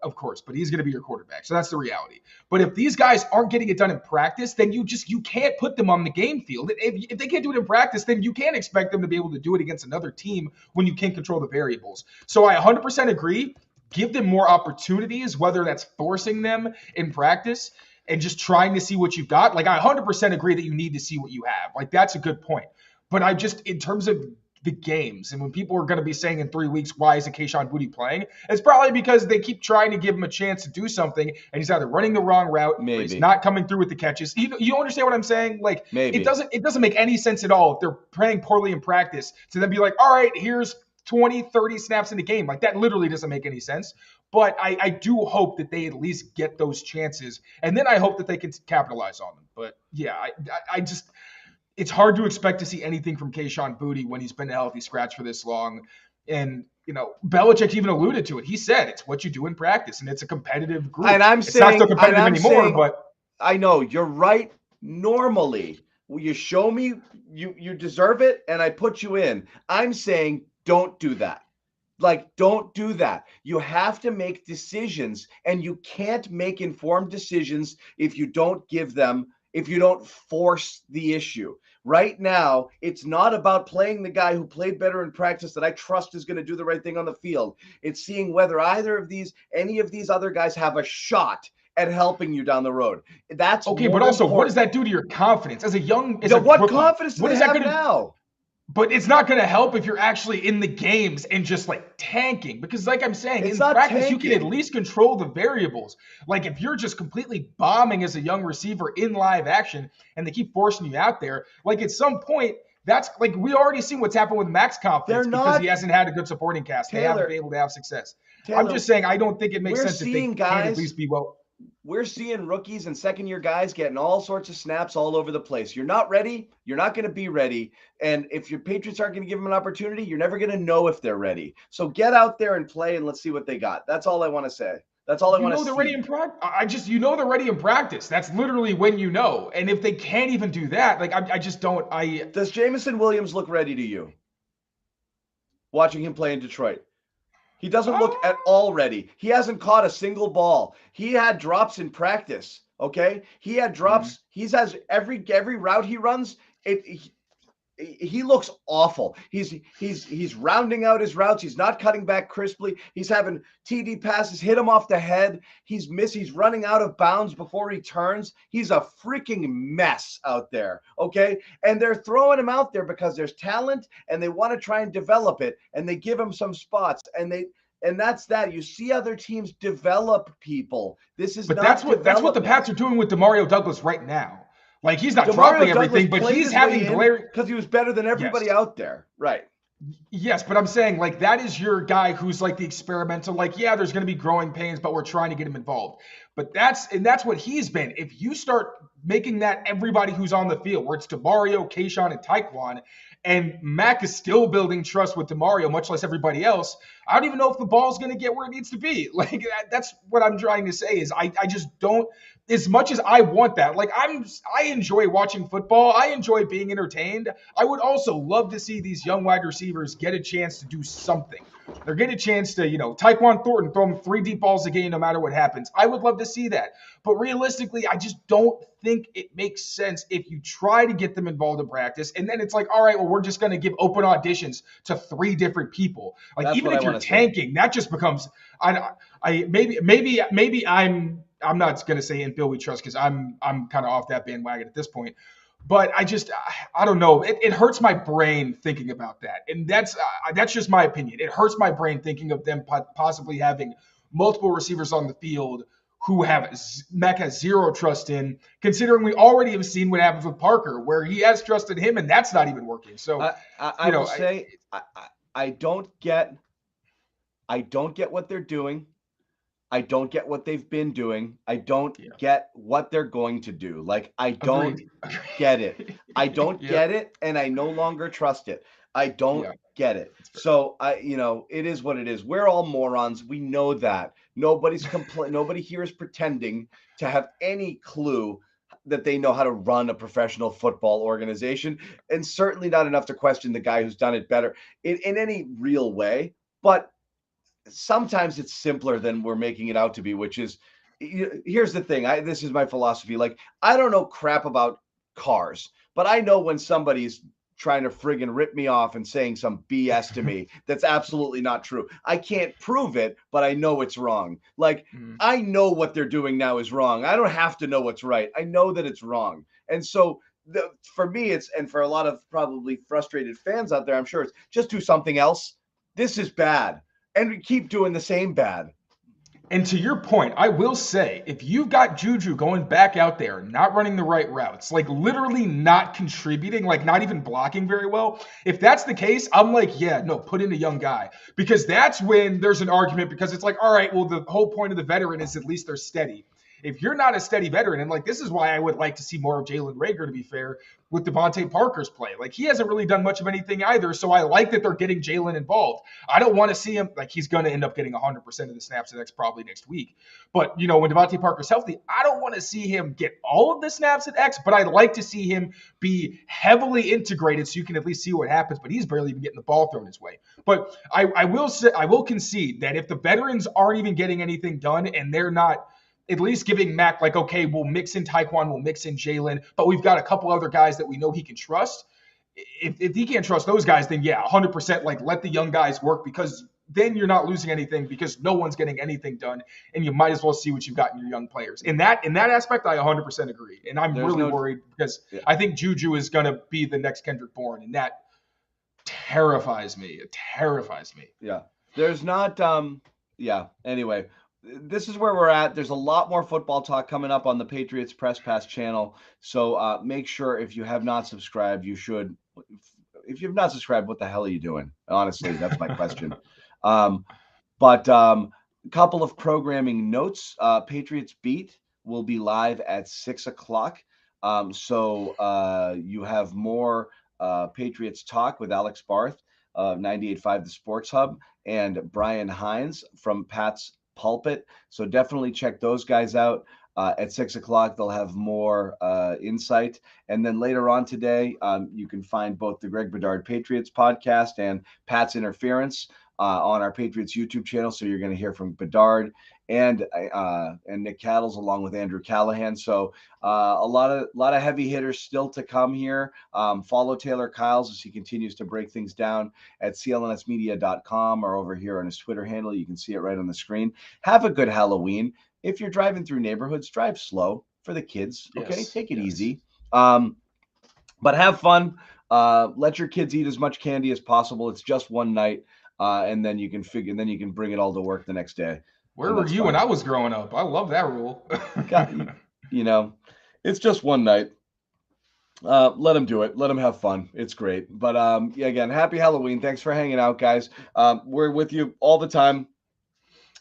Of course, but he's going to be your quarterback. So that's the reality. But if these guys aren't getting it done in practice, then you can't put them on the game field. If they can't do it in practice, then you can't expect them to be able to do it against another team when you can't control the variables. So I 100% agree. Give them more opportunities, whether that's forcing them in practice and just trying to see what you've got. I 100% agree that you need to see what you have. That's a good point. But I just, in terms of the games, and when people are going to be saying in 3 weeks, why isn't Kayshon Boutte playing? It's probably because they keep trying to give him a chance to do something, and he's either running the wrong route, or he's not coming through with the catches. You understand what I'm saying? Maybe. It doesn't make any sense at all if they're playing poorly in practice to then be like, all right, here's 20, 30 snaps in the game. Like, that literally doesn't make any sense. But I do hope that they at least get those chances. And then I hope that they can capitalize on them. But yeah, I just, it's hard to expect to see anything from Kayshon Boutte when he's been a healthy scratch for this long. And, Belichick even alluded to it. He said it's what you do in practice, and it's a competitive group. And I'm it's saying, not so competitive anymore, but I know you're right. Normally, you show me you deserve it, and I put you in. I'm saying don't do that. Like, don't do that. You have to make decisions, and you can't make informed decisions if you don't force the issue. Right now, it's not about playing the guy who played better in practice that I trust is going to do the right thing on the field. It's seeing whether any of these other guys have a shot at helping you down the road. That's okay, but also, what does that do to your confidence as a what rookie? Confidence do they have now? But it's not going to help if you're actually in the games and just like tanking, because like I'm saying, in practice, you can at least control the variables. Like, if you're just completely bombing as a young receiver in live action and they keep forcing you out there, like at some point, that's like, we already seen what's happened with Mac's confidence because he hasn't had a good supporting cast. They haven't been able to have success. I'm just saying, I don't think it makes sense if they can't at least be well. We're seeing rookies and second-year guys getting all sorts of snaps all over the place. You're not ready. You're not going to be ready. And if your Patriots aren't going to give them an opportunity, you're never going to know if they're ready. So get out there and play, and let's see what they got. That's all I want to say. That's all I want to see. They're ready in practice. They're ready in practice. That's literally when you know. And if they can't even do that, like, I just don't. Does Jameson Williams look ready to you? Watching him play in Detroit. He doesn't look at all ready. He hasn't caught a single ball. He had drops in practice. Okay, he had drops. Mm-hmm. He has every route he runs. He looks awful. He's rounding out his routes. He's not cutting back crisply. He's having TD passes hit him off the head. He's running out of bounds before he turns. He's a freaking mess out there. Okay, and they're throwing him out there because there's talent and they want to try and develop it, and they give him some spots, and that's that. You see other teams develop people. That's what the Pats are doing with Demario Douglas right now. Like, he's not dropping everything, but he's having glaring, because he was better than everybody out there. Right. Yes, but I'm saying, like, that is your guy who's like the experimental, like, yeah, there's going to be growing pains, but we're trying to get him involved. But that's what he's been. If you start making that everybody who's on the field, where it's Demario, Kayshon, and Tyquan, and Mac is still building trust with Demario, much less everybody else, I don't even know if the ball's going to get where it needs to be. Like, that's what I'm trying to say is I just don't, as much as I want that, like, I enjoy watching football. I enjoy being entertained. I would also love to see these young wide receivers get a chance to do something. They're getting a chance to, Tyquan Thornton throw him 3 deep balls a game no matter what happens. I would love to see that. But realistically, I just don't think it makes sense if you try to get them involved in practice and then it's like, all right, well, we're just going to give open auditions to 3 different people. Like, that's even if you're tanking, that just becomes, maybe I'm not going to say in Bill we trust, because I'm kind of off that bandwagon at this point. But I don't know. It hurts my brain thinking about that. And that's just my opinion. It hurts my brain thinking of them possibly having multiple receivers on the field who Mac has zero trust in, considering we already have seen what happens with Parker, where he has trusted him and that's not even working. So I will say I don't get what they're doing. I don't get what they've been doing. I don't get what they're going to do. Like, I don't get it. I don't get it, and I no longer trust it. I don't get it. So it is what it is. We're all morons. We know that. Nobody here is pretending to have any clue that they know how to run a professional football organization, and certainly not enough to question the guy who's done it better in any real way. But sometimes it's simpler than we're making it out to be, which is, here's the thing. This is my philosophy. Like, I don't know crap about cars, but I know when somebody's trying to friggin' rip me off and saying some BS to me that's absolutely not true. I can't prove it, but I know it's wrong. Like, I know what they're doing now is wrong. I don't have to know what's right. I know that it's wrong. And so for me, and for a lot of probably frustrated fans out there, I'm sure, it's just do something else. This is bad. And we keep doing the same bad. And to your point, I will say, if you've got Juju going back out there, not running the right routes, like literally not contributing, like not even blocking very well, if that's the case, I'm like, yeah, no, put in a young guy. Because that's when there's an argument, because it's like, all right, well, the whole point of the veteran is at least they're steady. If you're not a steady veteran, and like this is why I would like to see more of Jalen Reagor, to be fair, with Devontae Parker's play. Like he hasn't really done much of anything either. So I like that they're getting Jalen involved. I don't want to see him like he's going to end up getting 100% of the snaps at X probably next week. But when Devontae Parker's healthy, I don't want to see him get all of the snaps at X, but I'd like to see him be heavily integrated so you can at least see what happens. But he's barely even getting the ball thrown his way. But I will concede that if the veterans aren't even getting anything done and they're not at least giving Mac like, okay, we'll mix in Tyquan, we'll mix in Jalen, but we've got a couple other guys that we know he can trust. If he can't trust those guys, then yeah, 100% like let the young guys work, because then you're not losing anything because no one's getting anything done, and you might as well see what you've got in your young players. In that aspect, I 100% agree, and I'm really worried because I think Juju is going to be the next Kendrick Bourne, and that terrifies me. It terrifies me. Yeah, there's not. Anyway, this is where we're at. There's a lot more football talk coming up on the Patriots Press Pass channel. So make sure, if you have not subscribed, you should. If you've not subscribed, what the hell are you doing? Honestly, that's my question. But couple of programming notes. Patriots Beat will be live at 6 o'clock. So you have more Patriots Talk with Alex Barth of 98.5 The Sports Hub and Brian Hines from Pat's Pulpit. So definitely check those guys out. At 6 o'clock, they'll have more insight. And then later on today, you can find both the Greg Bedard Patriots podcast and Pat's Interference on our Patriots YouTube channel. So you're going to hear from Bedard and Nick Cattles along with Andrew Callahan. So a lot of heavy hitters still to come here. Follow Taylor Kyles as he continues to break things down at clnsmedia.com or over here on his Twitter handle. You can see it right on the screen. Have a good Halloween. If you're driving through neighborhoods, drive slow for the kids. Okay, take it easy. But have fun. Let your kids eat as much candy as possible. It's just one night, and then you can bring it all to work the next day. Where were you when I was growing up? I love that rule. It's just one night. Let them do it. Let them have fun. It's great. But again, happy Halloween. Thanks for hanging out, guys. We're with you all the time.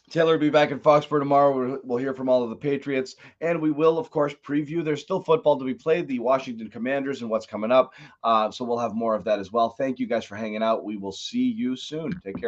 Taylor will be back in Foxborough tomorrow. We'll hear from all of the Patriots, and we will, of course, preview. There's still football to be played, the Washington Commanders and what's coming up. So we'll have more of that as well. Thank you guys for hanging out. We will see you soon. Take care.